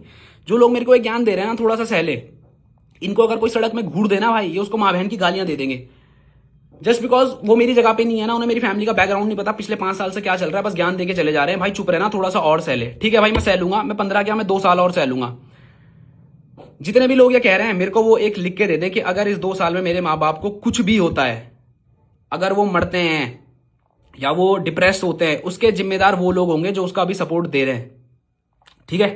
जो लोग मेरे को एक ज्ञान दे रहे हैं ना, थोड़ा सा सहले, इनको अगर कोई सड़क में घूर देना भाई, ये उसको माँ बहन की गालियां दे देंगे। जस्ट बिकॉज वो मेरी जगह पे नहीं है ना, उन्हें मेरी फैमिली का बैकग्राउंड नहीं पता, पिछले 5 साल से क्या चल रहा है, बस ज्ञान देके चले जा रहे हैं। भाई चुप रहना, थोड़ा सा और सह ले। ठीक है भाई, मैं सह लूंगा, मैं 15 क्या, मैं 2 साल और सह लूंगा। जितने भी लोग ये कह रहे हैं, मेरे को वो एक लिख के दे दे कि अगर इस 2 साल में मेरे माँ बाप को कुछ भी होता है, अगर वो मरते हैं या वो डिप्रेस होते हैं, उसके जिम्मेदार वो लोग होंगे जो उसका अभी सपोर्ट दे रहे हैं। ठीक है,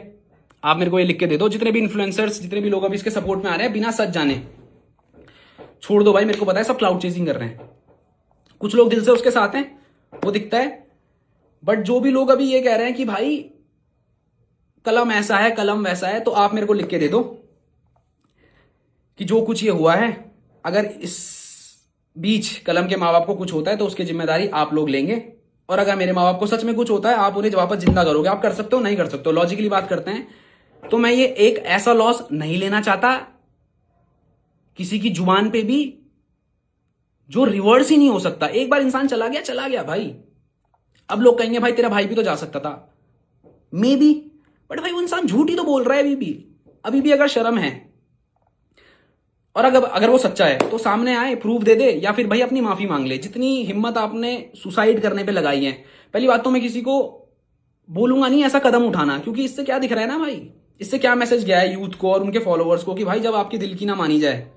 आप मेरे को ये लिख के दे दो। जितने भी इन्फ्लुएंसर्स, जितने भी लोग अभी इसके सपोर्ट में आ रहे हैं बिना सच जाने, छोड़ दो भाई, मेरे को पता है सब क्लाउड चेजिंग कर रहे हैं। कुछ लोग दिल से उसके साथ हैं, वो दिखता है, बट जो भी लोग अभी ये कह रहे हैं कि भाई कलम ऐसा है, कलम वैसा है, तो आप मेरे को लिख के दे दो कि जो कुछ ये हुआ है, अगर इस बीच कलम के माँ बाप को कुछ होता है तो उसकी जिम्मेदारी आप लोग लेंगे, और अगर मेरे माँ बाप को सच में कुछ होता है आप उन्हें वापस जिंदा करोगे। आप कर सकते हो, नहीं कर सकते हो, लॉजिकली बात करते हैं। तो मैं ये एक ऐसा लॉस नहीं लेना चाहता किसी की जुबान पे भी, जो रिवर्स ही नहीं हो सकता। एक बार इंसान चला गया, चला गया भाई। अब लोग कहेंगे भाई तेरा भाई भी तो जा सकता था, मे बी, बट भाई वो इंसान झूठ ही तो बोल रहा है अभी भी अगर शर्म है, और अगर वो सच्चा है तो सामने आए, प्रूफ दे दे, या फिर भाई अपनी माफी मांग ले। जितनी हिम्मत आपने सुसाइड करने पे लगाई है, पहली बात तो मैं किसी को बोलूंगा नहीं ऐसा कदम उठाना, क्योंकि इससे क्या दिख रहा है ना भाई, इससे क्या मैसेज गया है यूथ को और उनके फॉलोअर्स को कि भाई जब आपकी दिल की ना मानी जाए,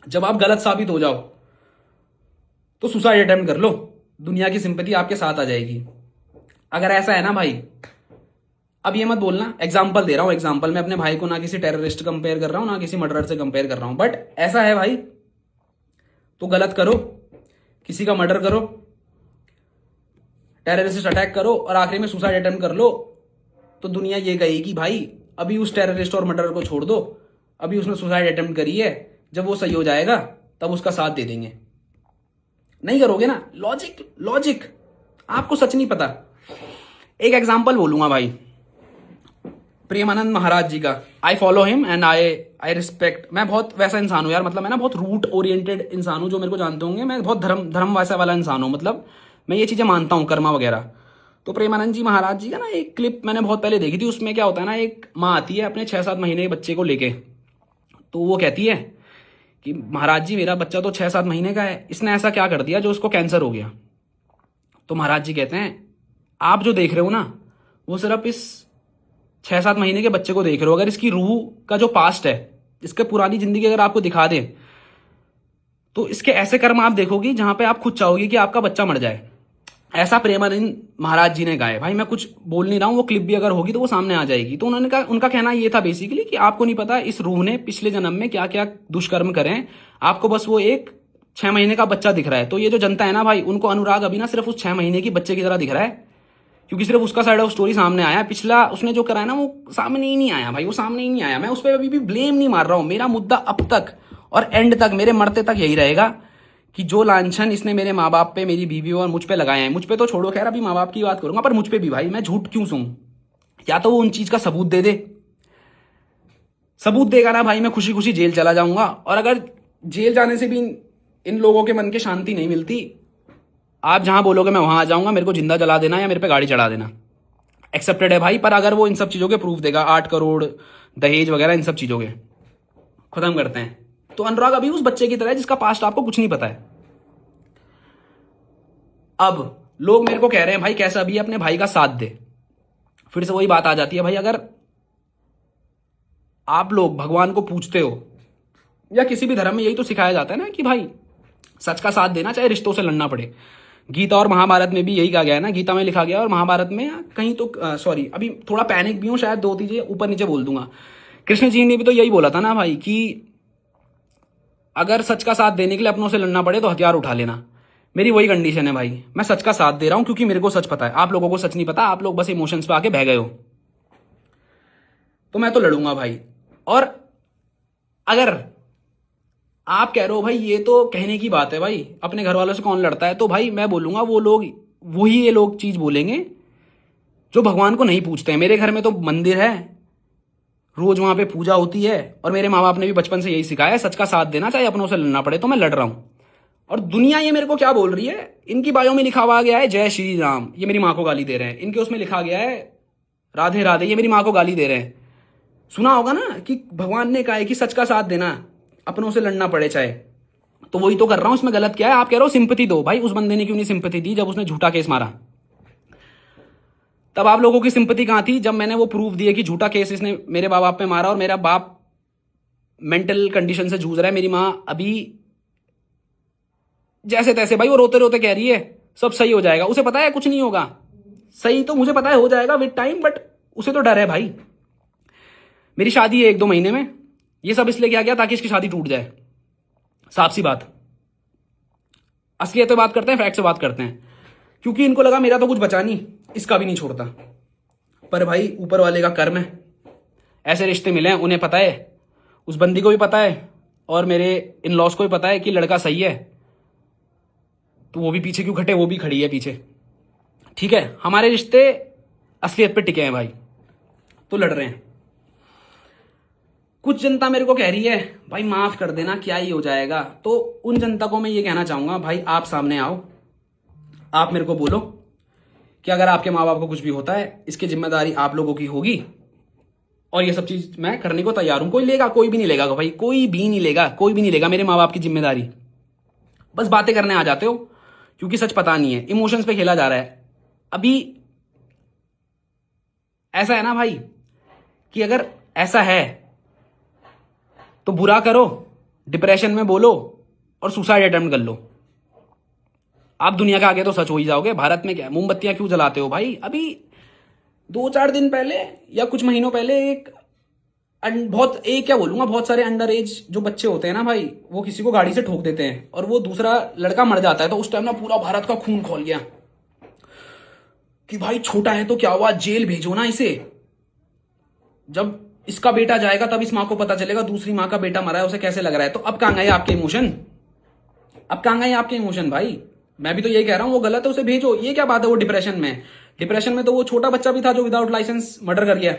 जब आप गलत साबित हो जाओ, तो सुसाइड अटेम्प्ट कर लो, दुनिया की सिंपैथी आपके साथ आ जाएगी। अगर ऐसा है ना भाई, अब ये मत बोलना, एग्जाम्पल दे रहा हूं, एग्जाम्पल, मैं अपने भाई को ना किसी टेररिस्ट कंपेयर कर रहा हूं, ना किसी मर्डरर से कंपेयर कर रहा हूं, बट ऐसा है भाई, तो गलत करो, किसी का मर्डर करो, टेररिस्ट अटैक करो, और आखिरी में सुसाइड अटेम्प्ट कर लो, तो दुनिया ये कहेगी भाई अभी उस टेररिस्ट और मर्डरर को छोड़ दो, अभी उसने सुसाइड अटेम्प्ट करी है, जब वो सही हो जाएगा तब उसका साथ दे देंगे। नहीं करोगे ना, लॉजिक आपको सच नहीं पता। एक एग्जाम्पल बोलूंगा भाई, प्रेमानंद महाराज जी का, I follow him and I respect. मैं बहुत वैसा इंसान हूं यार, मतलब मैं ना बहुत रूट ओरिएंटेड इंसान हूं, जो मेरे को जानते होंगे, मैं बहुत धर्म वैसा वाला इंसान हूं, मतलब मैं ये चीजें मानता हूं, कर्मा वगैरह। तो प्रेमानंद जी महाराज जी का ना एक क्लिप मैंने बहुत पहले देखी थी, उसमें क्या होता है ना, एक माँ आती है अपने 6-7 महीने के बच्चे को लेके, तो वो कहती है कि महाराज जी मेरा बच्चा तो 6-7 महीने का है, इसने ऐसा क्या कर दिया जो उसको कैंसर हो गया। तो महाराज जी कहते हैं आप जो देख रहे हो ना, वो सिर्फ इस 6-7 महीने के बच्चे को देख रहे हो, अगर इसकी रूह का जो पास्ट है, इसके पुरानी जिंदगी अगर आपको दिखा दे, तो इसके ऐसे कर्म आप देखोगी जहां पे आप खुद चाहोगी कि आपका बच्चा मर जाए। ऐसा प्रेमानंद महाराज जी ने कहा है। भाई मैं कुछ बोल नहीं रहा हूं, वो क्लिप भी अगर होगी तो वो सामने आ जाएगी। तो उन्होंने कहा, उनका कहना ये था बेसिकली कि आपको नहीं पता इस रूह ने पिछले जन्म में क्या क्या दुष्कर्म करे हैं, आपको बस वो एक 6 महीने का बच्चा दिख रहा है। तो ये जो जनता है ना भाई, उनको अनुराग अभी ना सिर्फ उस 6 महीने की बच्चे की तरह दिख रहा है, क्योंकि सिर्फ उसका साइड ऑफ स्टोरी सामने आया, पिछला उसने जो करा है ना वो सामने ही नहीं आया भाई, वो सामने ही नहीं आया। मैं उस पर अभी भी ब्लेम नहीं मार रहा हूं, मेरा मुद्दा अब तक और एंड तक, मेरे मरते तक यही रहेगा कि जो लांछन इसने मेरे माँ बाप पे, मेरी बीवी और मुझ पे लगाए हैं, मुझ पे तो छोड़ो, खैर अभी माँ बाप की बात करूंगा, पर मुझ पे भी भाई, मैं झूठ क्यों सूं? या तो वो उन चीज का सबूत दे दे, सबूत देगा ना भाई, मैं खुशी खुशी जेल चला जाऊंगा। और अगर जेल जाने से भी इन लोगों के मन की शांति नहीं मिलती, आप जहां बोलोगे मैं वहां आ जाऊंगा, मेरे को जिंदा जला देना या मेरे पे गाड़ी चढ़ा देना, एक्सेप्टेड है भाई। पर अगर वो इन सब चीजों के प्रूफ देगा, 8 करोड़ दहेज वगैरह, इन सब चीजों के, खत्म करते हैं। तो अनुराग अभी उस बच्चे की तरह है जिसका पास्ट आपको कुछ नहीं पता है। अब लोग मेरे को कह रहे हैं भाई कैसा भी अपने भाई का साथ दे। फिर से वही बात आ जाती है भाई, अगर आप लोग भगवान को पूछते हो या किसी भी धर्म में यही तो सिखाया जाता है ना कि भाई सच का साथ देना, चाहे रिश्तों से लड़ना पड़े। गीता और महाभारत में भी यही कहा गया है ना, गीता में लिखा गया और महाभारत में कहीं तो सॉरी अभी थोड़ा पैनिक भी हूं, शायद 2 चीजें ऊपर नीचे बोल दूंगा। कृष्ण जी ने भी तो यही बोला था ना भाई कि अगर सच का साथ देने के लिए अपनों से लड़ना पड़े तो हथियार उठा लेना। मेरी वही कंडीशन है भाई, मैं सच का साथ दे रहा हूं क्योंकि मेरे को सच पता है, आप लोगों को सच नहीं पता, आप लोग बस इमोशंस पे आके बह गए हो। तो मैं तो लड़ूंगा भाई। और अगर आप कह रहे हो भाई ये तो कहने की बात है भाई, अपने घर वालों से कौन लड़ता है, तो भाई मैं बोलूंगा वो लोग, वही ये लोग चीज बोलेंगे जो भगवान को नहीं पूछते हैं। मेरे घर में तो मंदिर है, रोज वहां पे पूजा होती है, और मेरे माँ बाप ने भी बचपन से यही सिखाया है, सच का साथ देना, चाहे अपनों से लड़ना पड़े। तो मैं लड़ रहा हूं। और दुनिया ये मेरे को क्या बोल रही है, इनकी बायो में लिखा हुआ गया है जय श्री राम, ये मेरी माँ को गाली दे रहे हैं। इनके उसमें लिखा गया है राधे राधे, ये मेरी माँ को गाली दे रहे हैं। सुना होगा ना कि भगवान ने कहा है कि सच का साथ देना, अपनों से लड़ना पड़े चाहे। तो वही तो कर रहा हूं, इसमें गलत क्या है? आप कह रहे हो सिंपैथी दो, भाई उस बंदे ने क्यों नहीं सिंपैथी दी जब उसने झूठा केस मारा? तब आप लोगों की सिंपैथी कहां थी जब मैंने वो प्रूफ दिए कि झूठा केस इसने मेरे माँ बाप पे मारा और मेरा बाप मेंटल कंडीशन से जूझ रहा है, मेरी माँ अभी जैसे तैसे, भाई वो रोते रोते कह रही है सब सही हो जाएगा, उसे पता है कुछ नहीं होगा। सही तो मुझे पता है हो जाएगा विद टाइम, बट उसे तो डर है भाई। मेरी शादी है 1-2 महीने में, ये सब इसलिए किया गया ताकि इसकी शादी टूट जाए, साफ सी बात। असलियत पे बात करते हैं, फैक्ट से बात करते हैं, क्योंकि इनको लगा मेरा तो कुछ बचा नहीं, इसका भी नहीं छोड़ता। पर भाई ऊपर वाले का कर्म है, ऐसे रिश्ते मिले हैं। उन्हें पता है, उस बंदी को भी पता है और मेरे इन लॉस को भी पता है कि लड़का सही है, तो वो भी पीछे क्यों खटे, वो भी खड़ी है पीछे। ठीक है, हमारे रिश्ते असलियत पे टिके हैं भाई, तो लड़ रहे हैं। कुछ जनता मेरे को कह रही है भाई माफ कर देना, क्या ही हो जाएगा। तो उन जनता को मैं ये कहना चाहूंगा, भाई आप सामने आओ, आप मेरे को बोलो कि अगर आपके माँ बाप को कुछ भी होता है इसकी जिम्मेदारी आप लोगों की होगी, और ये सब चीज मैं करने को तैयार हूं। कोई लेगा? कोई भी नहीं लेगा भाई, कोई भी नहीं लेगा, कोई भी नहीं लेगा मेरे माँ बाप की जिम्मेदारी। बस बातें करने आ जाते हो क्योंकि सच पता नहीं है, इमोशंस पे खेला जा रहा है। अभी ऐसा है ना भाई कि अगर ऐसा है तो बुरा करो, डिप्रेशन में बोलो और सुसाइड अटेम्प्ट कर लो, आप दुनिया के आगे तो सच हो ही जाओगे। भारत में क्या है, मोमबत्तियां क्यों जलाते हो भाई? अभी 2-4 दिन पहले या कुछ महीनों पहले क्या बोलूंगा, बहुत सारे अंडर एज जो बच्चे होते हैं ना भाई, वो किसी को गाड़ी से ठोक देते हैं और वो दूसरा लड़का मर जाता है। तो उस टाइम ना पूरा भारत का खून खौल गया कि भाई छोटा है तो क्या हुआ, जेल भेजो ना इसे। जब इसका बेटा जाएगा तब इस माँ को पता चलेगा दूसरी माँ का बेटा मरा है, उसे कैसे लग रहा है। तो अब कहां गए आपके इमोशन? अब कहां गए आपके इमोशन भाई? मैं भी तो यही कह रहा हूं, वो गलत है, उसे भेजो। ये क्या बात है वो डिप्रेशन में? डिप्रेशन में तो वो छोटा बच्चा भी था जो विदाउट लाइसेंस मर्डर कर गया,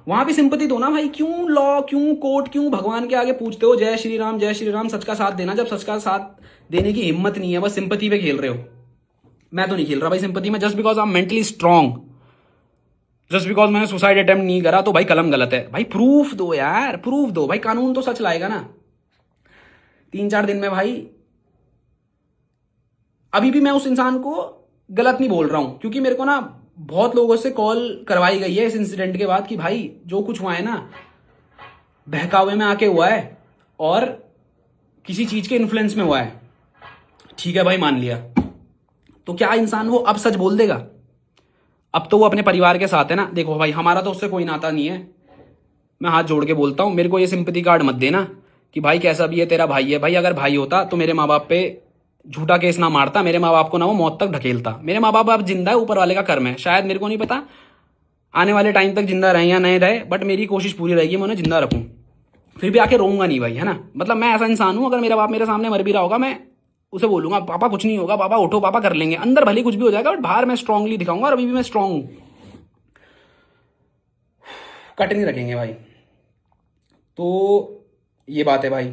वहां भी सिंपैथी दो ना भाई। क्यों लॉ, क्यों कोर्ट, क्यों भगवान के आगे पूछते हो जय श्री राम जय श्री राम, सच का साथ देना, जब सच का साथ देने की हिम्मत नहीं है, बस सिंपैथी पे खेल रहे हो। मैं तो नहीं खेल रहा भाई सिंपैथी में, just because I am mentally strong, just because मैंने सुसाइड अटेम्प्ट नहीं करा तो भाई कलम गलत है। भाई प्रूफ दो यार, प्रूफ दो भाई, कानून तो सच लाएगा ना। 3-4 दिन में भाई, अभी भी मैं उस इंसान को गलत नहीं बोल रहा हूं, क्योंकि मेरे को ना बहुत लोगों से कॉल करवाई गई है इस इंसिडेंट के बाद कि भाई जो कुछ हुआ है ना बहकावे में आके हुआ है और किसी चीज के इन्फ्लुएंस में हुआ है। ठीक है भाई, मान लिया, तो क्या इंसान वो अब सच बोल देगा? अब तो वो अपने परिवार के साथ है ना। देखो भाई, हमारा तो उससे कोई नाता नहीं है, मैं हाथ जोड़ के बोलता हूं, मेरे को ये सिंपैथी कार्ड मत देना कि भाई कैसा भी है तेरा भाई है। भाई अगर भाई होता तो मेरे माँ बाप पे झूठा केस ना मारता, मेरे माँ बाप को ना वो मौत तक ढकेलता। मेरे माँ बाप अब जिंदा है, ऊपर वाले का कर्म है, शायद मेरे को नहीं पता आने वाले टाइम तक जिंदा रहे या नहीं रहे, बट मेरी कोशिश पूरी रहेगी मैं उन्हें जिंदा रखूं। फिर भी आके रोऊंगा नहीं भाई, है ना। मतलब मैं ऐसा इंसान हूं, अगर मेरा बाप मेरे सामने मर भी रहा होगा मैं उसे बोलूंगा पापा कुछ नहीं होगा, पापा उठो, पापा कर लेंगे। अंदर भले कुछ भी हो जाएगा बट बाहर मैं स्ट्रांगली दिखाऊंगा, और अभी भी मैं स्ट्रांग हूं। कट नहीं रखेंगे भाई। तो ये बात है भाई,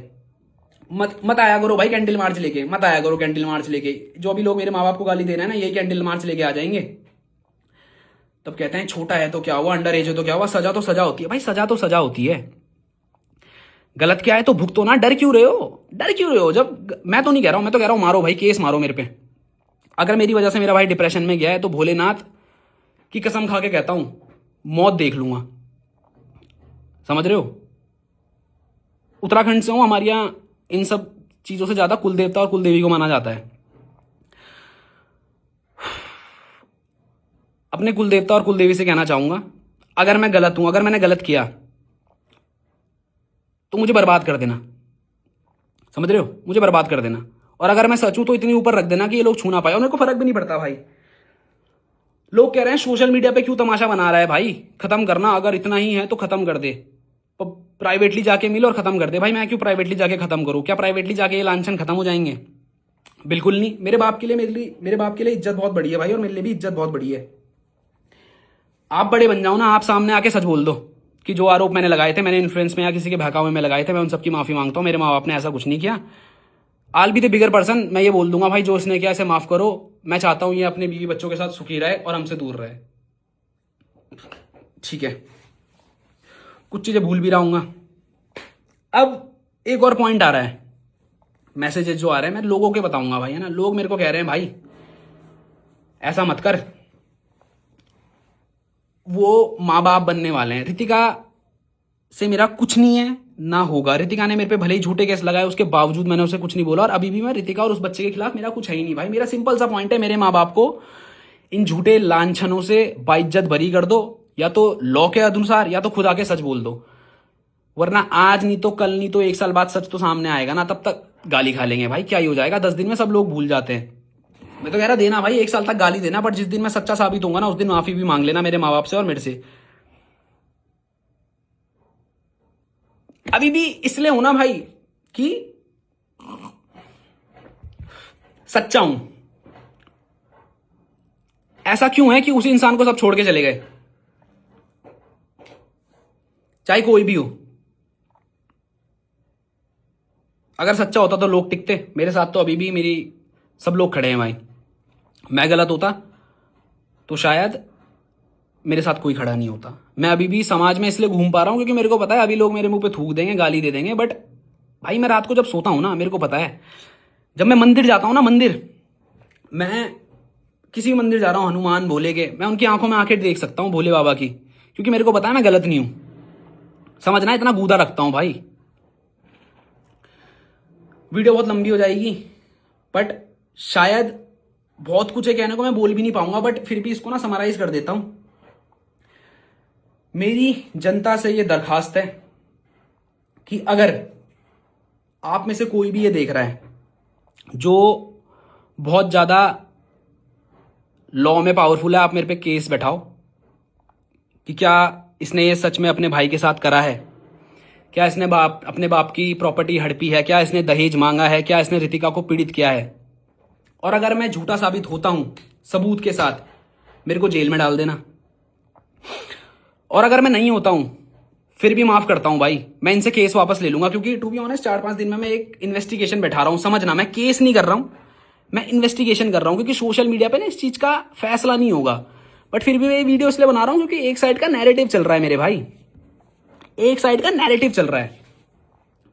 मत आया करो भाई कैंडल मार्च लेके, मत आया करो कैंडल मार्च लेके। जो भी लोग मेरे माँ बाप को गाली दे रहे हैं ना, यही कैंडल मार्च लेके आ जाएंगे। तब कहते हैं छोटा है तो क्या हुआ, अंडर एज है तो क्या हुआ, सजा तो सजा होती है भाई, सजा तो सजा होती है। गलत क्या है तो भुगतो ना, डर क्यों रहे हो, डर क्यों रहे हो? जब मैं तो नहीं कह रहा हूं, मैं तो कह रहा हूं मारो भाई, केस मारो मेरे पे। अगर मेरी वजह से मेरा भाई डिप्रेशन में गया है तो भोलेनाथ की कसम खा के कहता हूं मौत देख लूंगा। समझ रहे हो? उत्तराखंड से हूं, हमारे यहां इन सब चीजों से ज्यादा कुल देवता और कुल देवी को माना जाता है। अपने कुल देवता और कुल देवी से कहना चाहूंगा, अगर मैं गलत हूं, अगर मैंने गलत किया तो मुझे बर्बाद कर देना। समझ रहे हो? मुझे बर्बाद कर देना। और अगर मैं सच हूं तो इतनी ऊपर रख देना कि ये लोग छू ना पाए, और मेरे को फर्क भी नहीं पड़ता भाई। लोग कह रहे हैं सोशल मीडिया पे क्यों तमाशा बना रहा है भाई, खत्म करना, अगर इतना ही है तो खत्म कर दे, प्राइवेटली जाके मिल और खत्म कर दे। भाई मैं क्यों प्राइवेटली जाके खत्म करूं? क्या प्राइवेटली जाके ये लांछन खत्म हो जाएंगे? बिल्कुल नहीं। मेरे बाप के लिए, मेरे बाप के लिए इज्जत बहुत बड़ी है भाई, और मेरे लिए भी इज्जत बहुत बड़ी है। आप बड़े बन जाओ ना, आप सामने आके सच बोल दो कि जो आरोप मैंने लगाए थे, मैंने इन्फ्लुएंस में या किसी के बहकावे में लगाए थे, मैं उन सबकी माफी मांगता हूं, मेरे माँ बाप ने ऐसा कुछ नहीं किया। आल बी द बिगर पर्सन, मैं ये बोल दूंगा भाई जो इसने किया इसे माफ करो, मैं चाहता हूं ये अपने बीवी बच्चों के साथ सुखी रहे और हमसे दूर रहे। ठीक है, कुछ चीजें भूल भी रहा हूंगा। अब एक और पॉइंट आ रहा है, मैसेजेस जो आ रहे हैं मैं लोगों के बताऊंगा भाई, है ना। लोग मेरे को कह रहे हैं भाई ऐसा मत कर, वो माँ बाप बनने वाले हैं। रितिका से मेरा कुछ नहीं है ना होगा। रितिका ने मेरे पे भले ही झूठे केस लगाए, उसके बावजूद मैंने उसे कुछ नहीं बोला, और अभी भी मैं रितिका और उस बच्चे के खिलाफ मेरा कुछ है ही नहीं भाई। मेरा सिंपल सा पॉइंट है, मेरे माँ बाप को इन झूठे लांछनों से बाइज्जत बरी कर दो, या तो लॉ के अनुसार या तो खुद आके सच बोल दो, वरना आज नहीं तो कल नहीं तो 1 साल बाद सच तो सामने आएगा ना, तब तक गाली खा लेंगे भाई। क्या ही हो जाएगा, 10 दिन में सब लोग भूल जाते हैं। मैं तो कह रहा देना भाई 1 साल तक गाली देना, बट जिस दिन मैं सच्चा साबित होऊंगा ना उस दिन माफी भी मांग लेना मेरे माँ बाप से और मेरे से। अभी भी इसलिए हूं ना भाई कि सच्चा हूं। ऐसा क्यों है कि उसी इंसान को सब छोड़ के चले गए, चाहे कोई भी हो। अगर सच्चा होता तो लोग टिकते, मेरे साथ तो अभी भी मेरी सब लोग खड़े हैं भाई। मैं गलत होता तो शायद मेरे साथ कोई खड़ा नहीं होता। मैं अभी भी समाज में इसलिए घूम पा रहा हूं क्योंकि मेरे को पता है अभी लोग मेरे मुंह पे थूक देंगे, गाली दे देंगे, बट भाई मैं रात को जब सोता हूं ना, मेरे को पता है जब मैं मंदिर जाता हूं ना, मंदिर, मैं किसी मंदिर जा रहा हूं हनुमान भोले के, मैं उनकी आंखों में आंखें देख सकता हूं भोले बाबा की, क्योंकि मेरे को पता है मैं गलत नहीं हूं। समझना, इतना गूदा रखता हूं भाई। वीडियो बहुत लंबी हो जाएगी, बट शायद बहुत कुछ है कहने को, मैं बोल भी नहीं पाऊंगा, बट फिर भी इसको ना समराइज कर देता हूं। मेरी जनता से ये दरखास्त है कि अगर आप में से कोई भी ये देख रहा है जो बहुत ज्यादा लॉ में पावरफुल है, आप मेरे पे केस बैठाओ कि क्या इसने ये सच में अपने भाई के साथ करा है, क्या इसने अपने बाप की प्रॉपर्टी हड़पी है, क्या इसने दहेज मांगा है, क्या इसने रितिका को पीड़ित किया है। और अगर मैं झूठा साबित होता हूं सबूत के साथ, मेरे को जेल में डाल देना। और अगर मैं नहीं होता हूं फिर भी माफ करता हूं भाई, मैं इनसे केस वापस ले लूंगा, क्योंकि टू बी ऑनेस्ट 4-5 दिन में मैं एक इन्वेस्टिगेशन बैठा रहा हूं। समझना, मैं केस नहीं कर रहा हूं, मैं इन्वेस्टिगेशन कर रहा हूं, क्योंकि सोशल मीडिया पे ना इस चीज का फैसला नहीं होगा। बट फिर भी मैं ये वीडियो इसलिए बना रहा हूं क्योंकि एक साइड का नैरेटिव चल रहा है मेरे भाई, एक साइड का नैरेटिव चल रहा है।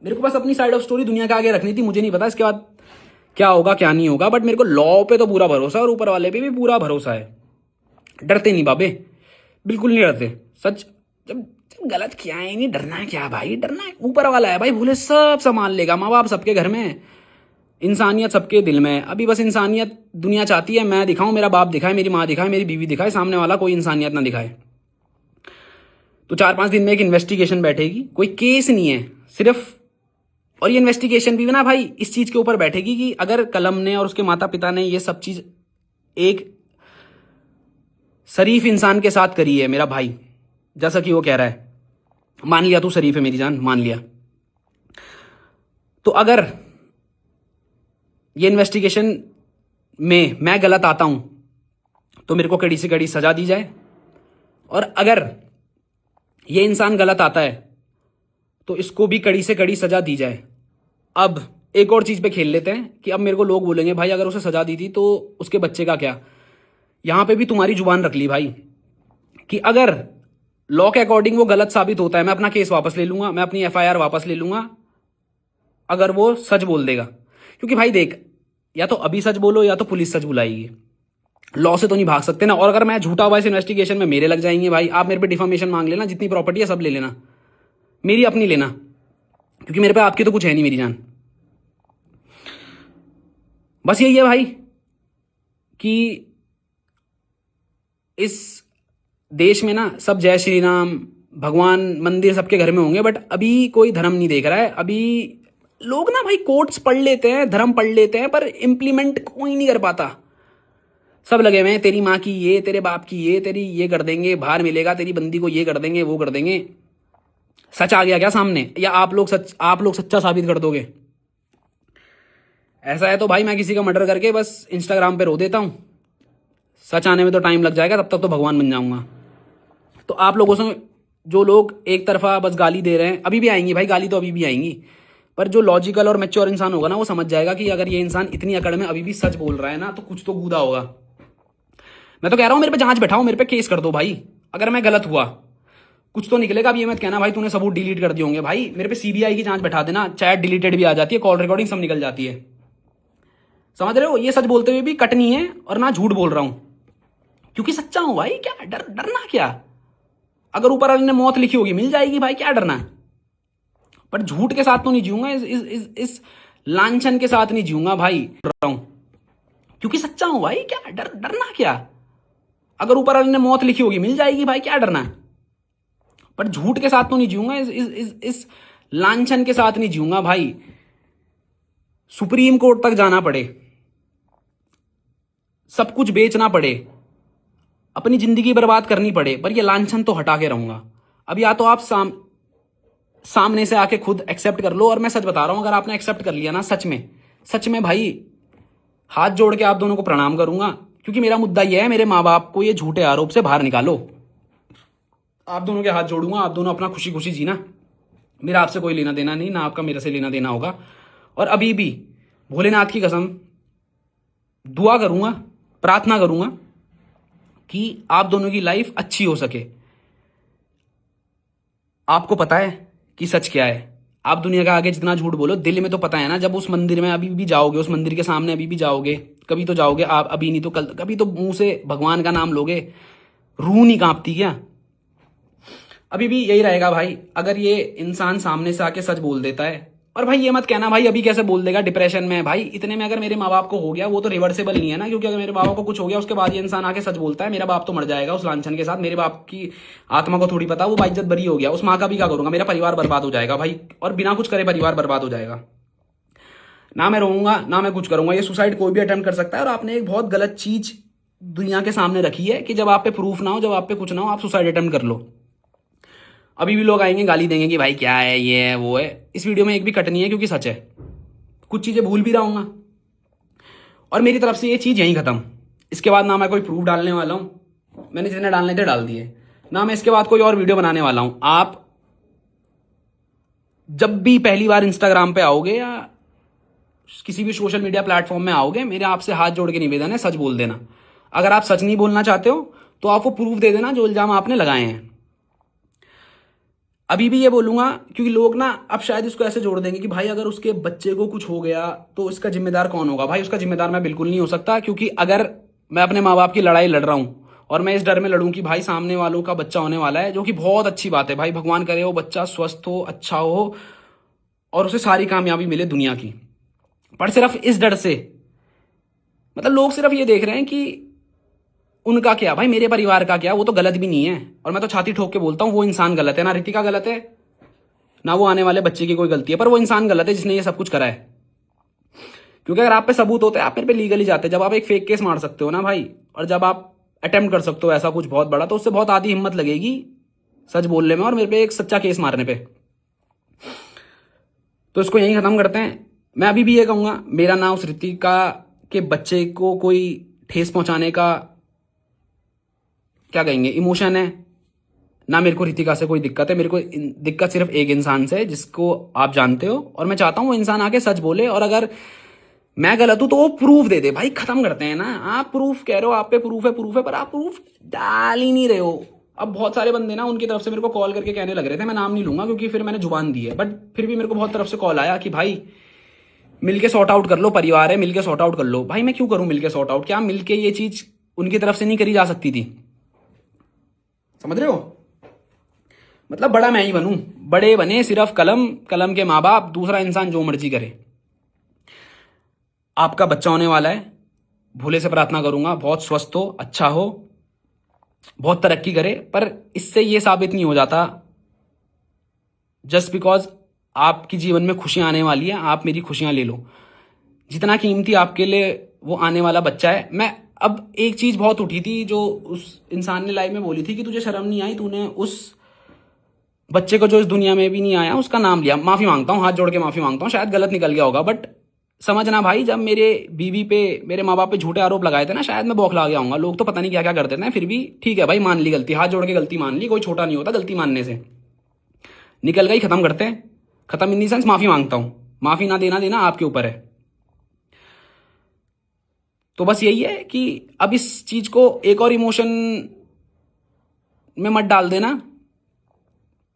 मेरे को बस अपनी साइड ऑफ स्टोरी दुनिया के आगे रखनी थी। मुझे नहीं पता इसके बाद क्या होगा क्या नहीं होगा, बट मेरे को लॉ पे तो पूरा भरोसा है और ऊपर वाले पे भी पूरा भरोसा है। डरते नहीं बाबे, बिल्कुल नहीं डरते। सच जब गलत किया है नहीं, डरना क्या भाई, डरना ऊपर वाला है भाई, भूले सब संभाल लेगा। माँ बाप सबके घर में, इंसानियत सबके दिल में। अभी बस इंसानियत दुनिया चाहती है मैं दिखाऊं, मेरा बाप दिखाए, मेरी माँ दिखाए, मेरी बीवी दिखाए, सामने वाला कोई इंसानियत ना दिखाए। तो 4-5 दिन में एक इन्वेस्टिगेशन बैठेगी, कोई केस नहीं है सिर्फ। और ये इन्वेस्टिगेशन भी ना भाई इस चीज के ऊपर बैठेगी कि अगर कलम ने और उसके माता पिता ने ये सब चीज एक शरीफ इंसान के साथ करी है, मेरा भाई, जैसा कि वो कह रहा है, मान लिया तू शरीफ है मेरी जान, मान लिया, तो अगर ये इन्वेस्टिगेशन में मैं गलत आता हूं तो मेरे को कड़ी से कड़ी सजा दी जाए, और अगर ये इंसान गलत आता है तो इसको भी कड़ी से कड़ी सजा दी जाए। अब एक और चीज पे खेल लेते हैं कि अब मेरे को लोग बोलेंगे भाई अगर उसे सजा दी थी तो उसके बच्चे का क्या। यहां पे भी तुम्हारी जुबान रख ली भाई कि अगर लॉ के अकॉर्डिंग वो गलत साबित होता है, मैं अपना केस वापस ले लूंगा, मैं अपनी एफआईआर वापस ले लूंगा अगर वो सच बोल देगा। क्योंकि भाई देख, या तो अभी सच बोलो या तो पुलिस सच बुलाएगी, लॉ से तो नहीं भाग सकते ना। और अगर मैं झूठा हुआ इस इन्वेस्टिगेशन में मेरे लग जाएंगे भाई। आप मेरे पे डिफामेशन मांग लेना, जितनी प्रॉपर्टी है सब ले लेना, मेरी अपनी लेना, क्योंकि मेरे पे आपकी तो कुछ है नहीं मेरी जान। बस यही है भाई कि इस देश में ना सब जय श्री राम, भगवान, मंदिर सबके घर में होंगे, बट अभी कोई धर्म नहीं देख रहा है। अभी लोग ना भाई कोट्स पढ़ लेते हैं, धर्म पढ़ लेते हैं, पर इंप्लीमेंट कोई नहीं कर पाता। सब लगे हुए हैं तेरी माँ की ये, तेरे बाप की ये, तेरी ये कर देंगे, बाहर मिलेगा, तेरी बंदी को ये कर देंगे, वो कर देंगे। सच आ गया क्या सामने, या आप लोग सच्चा साबित कर दोगे? ऐसा है तो भाई मैं किसी का मर्डर करके बस इंस्टाग्राम पे रो देता हूं, सच आने में तो टाइम लग जाएगा, तब तक तो भगवान बन जाऊंगा। तो आप लोगों से जो लोग एक तरफा बस गाली दे रहे हैं, अभी भी आएंगी भाई गाली, तो अभी भी आएंगी, पर जो लॉजिकल और मैच्योर इंसान होगा ना वो समझ जाएगा कि अगर ये इंसान इतनी अकड़ में अभी भी सच बोल रहा है ना तो कुछ तो गूदा होगा। मैं तो कह रहा हूं मेरे पे जांच बैठाओ, मेरे पे केस कर दो भाई। अगर मैं गलत हुआ, कुछ तो निकलेगा। अब ये मत कहना भाई तूने सबूत डिलीट कर दिए होंगे। भाई मेरे पे सीबीआई की जांच बैठा देना, चैट डिलीटेड भी आ जाती है, कॉल रिकॉर्डिंग सब निकल जाती है। समझ रहे हो? ये सच बोलते हुए भी कट नहीं है और ना झूठ बोल रहा हूं, क्योंकि सच्चा हूं भाई। क्या डरना क्या? अगर ऊपर वाले ने मौत लिखी होगी मिल जाएगी भाई, क्या डरना है? पर झूठ के साथ तो नहीं जीऊंगा, इस लांछन के साथ नहीं जीऊंगा भाई। डर रहा हूं क्योंकि सच्चा हूं भाई। क्या डरना क्या? अगर ऊपर वाले ने मौत लिखी होगी मिल जाएगी भाई, क्या डरना है? पर झूठ के साथ तो नहीं जीऊंगा, इस लांछन के साथ नहीं जीऊंगा भाई। सुप्रीम कोर्ट तक जाना पड़े, सब कुछ बेचना पड़े, अपनी जिंदगी बर्बाद करनी पड़े, पर ये लांछन तो हटा के रहूंगा। अब या तो आप सामने से आके खुद एक्सेप्ट कर लो, और मैं सच बता रहा हूं, अगर आपने एक्सेप्ट कर लिया ना, सच में भाई हाथ जोड़ के आप दोनों को प्रणाम करूंगा। क्योंकि मेरा मुद्दा यह है, मेरे माँ बाप को ये झूठे आरोप से बाहर निकालो। आप दोनों के हाथ जोड़ूंगा, आप दोनों अपना खुशी खुशी जीना। मेरा आपसे कोई लेना देना नहीं, ना आपका मेरे से लेना देना होगा। और अभी भी भोलेनाथ की कसम दुआ करूंगा, प्रार्थना करूंगा कि आप दोनों की लाइफ अच्छी हो सके। आपको पता है कि सच क्या है। आप दुनिया का आगे जितना झूठ बोलो, दिल में तो पता है ना। जब उस मंदिर में अभी भी जाओगे, उस मंदिर के सामने अभी भी जाओगे, कभी तो जाओगे आप, अभी नहीं तो कल, कभी तो मुंह से भगवान का नाम लोगे, रूह नहीं कांपती क्या? अभी भी यही रहेगा भाई। अगर ये इंसान सामने से आके सच बोल देता है, और भाई ये मत कहना भाई अभी कैसे बोल देगा, डिप्रेशन में है भाई। इतने में अगर मेरे माँ बाप को हो गया, वो तो रिवर्सेबल नहीं है ना, क्योंकि अगर मेरे बाबा को कुछ हो गया उसके बाद ये इंसान आके सच बोलता है, मेरा बाप तो मर जाएगा उस लांछन के साथ। मेरे बाप की आत्मा को थोड़ी पता, वो बाइज्जत बरी हो गया। उस माँ का भी क्या करूंगा? मेरा परिवार बर्बाद हो जाएगा भाई, और बिना कुछ करे परिवार बर्बाद हो जाएगा। ना मैं रहूंगा ना मैं कुछ करूंगा। ये सुसाइड कोई भी अटेम्प्ट कर सकता है। और आपने एक बहुत गलत चीज दुनिया के सामने रखी है कि जब आप पे प्रूफ ना हो, जब आप पे कुछ ना हो, आप सुसाइड अटेम्प्ट कर लो। अभी भी लोग आएंगे गाली देंगे कि भाई क्या है, ये है वो है। इस वीडियो में एक भी कट नहीं है, क्योंकि सच है। कुछ चीजें भूल भी रहा और मेरी तरफ से ये चीज यहीं खत्म। इसके बाद ना मैं कोई प्रूफ डालने वाला हूं, मैंने जितने डालने थे डाल दिए। ना मैं इसके बाद कोई और वीडियो बनाने वाला हूं। आप जब भी पहली बार इंस्टाग्राम पे आओगे या किसी भी सोशल मीडिया प्लेटफॉर्म में आओगे, मेरे आपसे हाथ जोड़ के निवेदन है, सच बोल देना। अगर आप सच नहीं बोलना चाहते हो तो आप वो प्रूफ दे देना जो इल्जाम आपने लगाए हैं। अभी भी ये बोलूंगा, क्योंकि लोग ना अब शायद इसको ऐसे जोड़ देंगे कि भाई अगर उसके बच्चे को कुछ हो गया तो इसका जिम्मेदार कौन होगा। भाई उसका जिम्मेदार मैं बिल्कुल नहीं हो सकता, क्योंकि अगर मैं अपने माँ बाप की लड़ाई लड़ रहा हूं और मैं इस डर में लड़ूं कि भाई सामने वालों का बच्चा होने वाला है, जो कि बहुत अच्छी बात है भाई, भगवान करे वो बच्चा स्वस्थ हो, अच्छा हो और उसे सारी कामयाबी मिले दुनिया की, पर सिर्फ इस डर से, मतलब लोग सिर्फ ये देख रहे हैं कि उनका क्या, भाई मेरे परिवार का क्या, वो तो गलत भी नहीं है। और मैं तो छाती ठोक के बोलता हूं, वो इंसान गलत है, ना रितिका गलत है, ना वो आने वाले बच्चे की कोई गलती है, पर वो इंसान गलत है जिसने ये सब कुछ करा है। क्योंकि अगर आप पे सबूत होते हैं, आप मेरे पे लीगली जाते। जब आप एक फेक केस मार सकते हो ना भाई, और जब आप अटेम्प्ट कर सकते हो ऐसा कुछ बहुत बड़ा, तो उससे बहुत आधी हिम्मत लगेगी सच बोलने में और मेरे पे एक सच्चा केस मारने पे। तो इसको यहीं खत्म करते हैं। मैं अभी भी ये कहूंगा, मेरा ना उस रितिका के बच्चे को कोई ठेस पहुंचाने का, क्या कहेंगे, इमोशन है, ना मेरे को रितिका से कोई दिक्कत है। मेरे को दिक्कत सिर्फ एक इंसान से है जिसको आप जानते हो, और मैं चाहता हूं वो इंसान आके सच बोले, और अगर मैं गलत हूं तो वो प्रूफ दे दे। भाई खत्म करते हैं ना। आप प्रूफ कह रहे हो, आप पे प्रूफ है, पर आप प्रूफ डाल ही नहीं रहे हो। अब बहुत सारे बंदे ना उनकी तरफ से मेरे को कॉल करके कहने लग रहे थे, मैं नाम नहीं लूंगा क्योंकि फिर मैंने जुबान दी है, बट फिर भी मेरे को बहुत तरफ से कॉल आया कि भाई मिलके सॉर्ट आउट कर लो, परिवार है, मिलके सॉर्ट आउट कर लो। भाई मैं क्यों करूं मिलके सॉर्ट आउट? क्या मिलके ये चीज उनकी तरफ से नहीं करी जा सकती थी? समझ रहे हो? मतलब बड़ा मैं ही बनूं, बड़े बने सिर्फ कलम, कलम के माँ बाप, दूसरा इंसान जो मर्जी करे। आपका बच्चा होने वाला है, भोले से प्रार्थना करूंगा बहुत स्वस्थ हो, अच्छा हो, बहुत तरक्की करे, पर इससे ये साबित नहीं हो जाता जस्ट बिकॉज आपकी जीवन में खुशियां आने वाली है, आप मेरी खुशियां ले लो। जितना कीमती आपके लिए वो आने वाला बच्चा है। मैं अब एक चीज बहुत उठी थी जो उस इंसान ने लाइव में बोली थी कि तुझे शर्म नहीं आई, तूने उस बच्चे को जो इस दुनिया में भी नहीं आया उसका नाम लिया। माफी मांगता हूं, हाथ जोड़ के माफी मांगता हूं, शायद गलत निकल गया होगा, बट समझना भाई, जब मेरे बीवी पे, मेरे माँ बाप पे झूठे आरोप लगाए थे ना, शायद मैं बौखला गया हूँ। लोग तो पता नहीं क्या क्या कर देते हैं, फिर भी ठीक है भाई, मान ली गलती, हाथ जोड़ के गलती मान ली, कोई छोटा नहीं होता गलती मानने से। निकल गई, खत्म करते हैं। खत्म इन दी सेंस माफी मांगता हूं, माफी ना देना देना आपके ऊपर है। तो बस यही है कि अब इस चीज को एक और इमोशन में मत डाल देना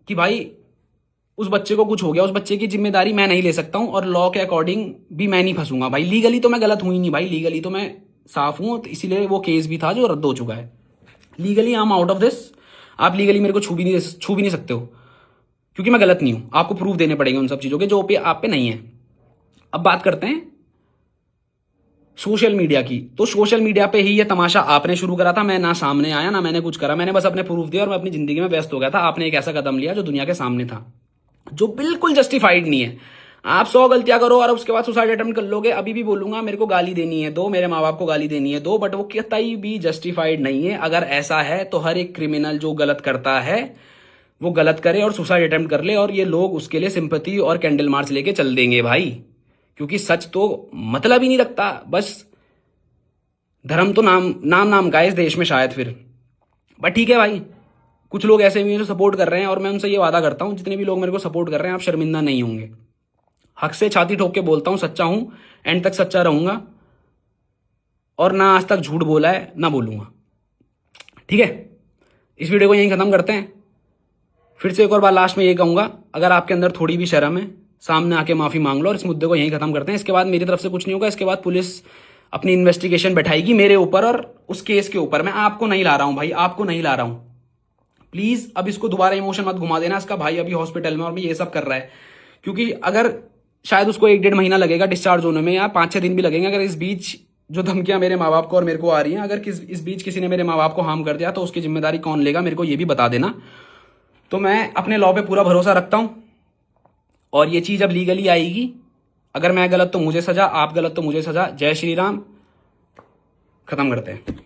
कि भाई उस बच्चे को कुछ हो गया, उस बच्चे की जिम्मेदारी मैं नहीं ले सकता हूं, और लॉ के अकॉर्डिंग भी मैं नहीं फंसूंगा भाई। लीगली तो मैं गलत हूं ही नहीं भाई, लीगली तो मैं साफ हूं, तो इसीलिए वो केस भी था जो रद्द हो चुका है। Legally I am out of this. आप लीगली मेरे को छू भी नहीं सकते हो, क्योंकि मैं गलत नहीं हूं। आपको प्रूफ देने पड़ेंगे उन सब चीजों के जो आप पे नहीं है। अब बात करते हैं सोशल मीडिया की। तो सोशल मीडिया पे ही ये तमाशा आपने शुरू करा था। मैं ना सामने आया ना मैंने कुछ करा, मैंने बस अपने प्रूफ दिया और मैं अपनी जिंदगी में व्यस्त हो गया था। आपने एक ऐसा कदम लिया जो दुनिया के सामने था, जो बिल्कुल जस्टिफाइड नहीं है। आप 100 गलतियां करो और उसके बाद सुसाइड अटेम्प्ट कर लोगे। अभी भी बोलूंगा मेरे को गाली देनी है दो, मेरे माँ बाप को गाली देनी है दो, बट वो कतई भी जस्टिफाइड नहीं है। अगर ऐसा है तो हर एक क्रिमिनल जो गलत करता है वो गलत करे और सुसाइड अटेम्प्ट कर ले, और ये लोग उसके लिए सिंपैथी और कैंडल मार्च लेके चल देंगे भाई, क्योंकि सच तो मतलब ही नहीं रखता। बस धर्म तो नाम का है इस देश में शायद फिर। बट ठीक है भाई, कुछ लोग ऐसे भी हैं जो सपोर्ट कर रहे हैं, और मैं उनसे ये वादा करता हूं जितने भी लोग मेरे को सपोर्ट कर रहे हैं आप शर्मिंदा नहीं होंगे। हक से छाती ठोक के बोलता हूं, सच्चा हूं, एंड तक सच्चा रहूंगा, और ना आज तक झूठ बोला है ना बोलूंगा। ठीक है, इस वीडियो को यहीं खत्म करते हैं। फिर से एक और बार लास्ट में ये कहूंगा, अगर आपके अंदर थोड़ी भी शर्म है सामने आके माफी मांग लो, और इस मुद्दे को यहीं खत्म करते हैं। इसके बाद मेरी तरफ से कुछ नहीं होगा। इसके बाद पुलिस अपनी इन्वेस्टिगेशन बैठाएगी मेरे ऊपर और उस केस के ऊपर। मैं आपको नहीं ला रहा हूं भाई, आपको नहीं ला रहा हूं। प्लीज अब इसको दोबारा इमोशन मत घुमा देना। इसका भाई अभी हॉस्पिटल में और भी ये सब कर रहा है, क्योंकि अगर शायद उसको 1-1.5 महीना लगेगा डिस्चार्ज होने में, या 5-6 दिन भी लगेंगे। अगर इस बीच जो धमकियां मेरे माँ बाप को और मेरे को आ रही हैं, अगर इस बीच किसी ने मेरे माँ बाप को हार्म कर दिया तो उसकी जिम्मेदारी कौन लेगा, मेरे को ये भी बता देना। तो मैं अपने लॉ पे पूरा भरोसा रखता हूं, और ये चीज अब लीगली आएगी। अगर मैं गलत तो मुझे सजा, आप गलत तो मुझे सजा। जय श्री राम। खत्म करते हैं।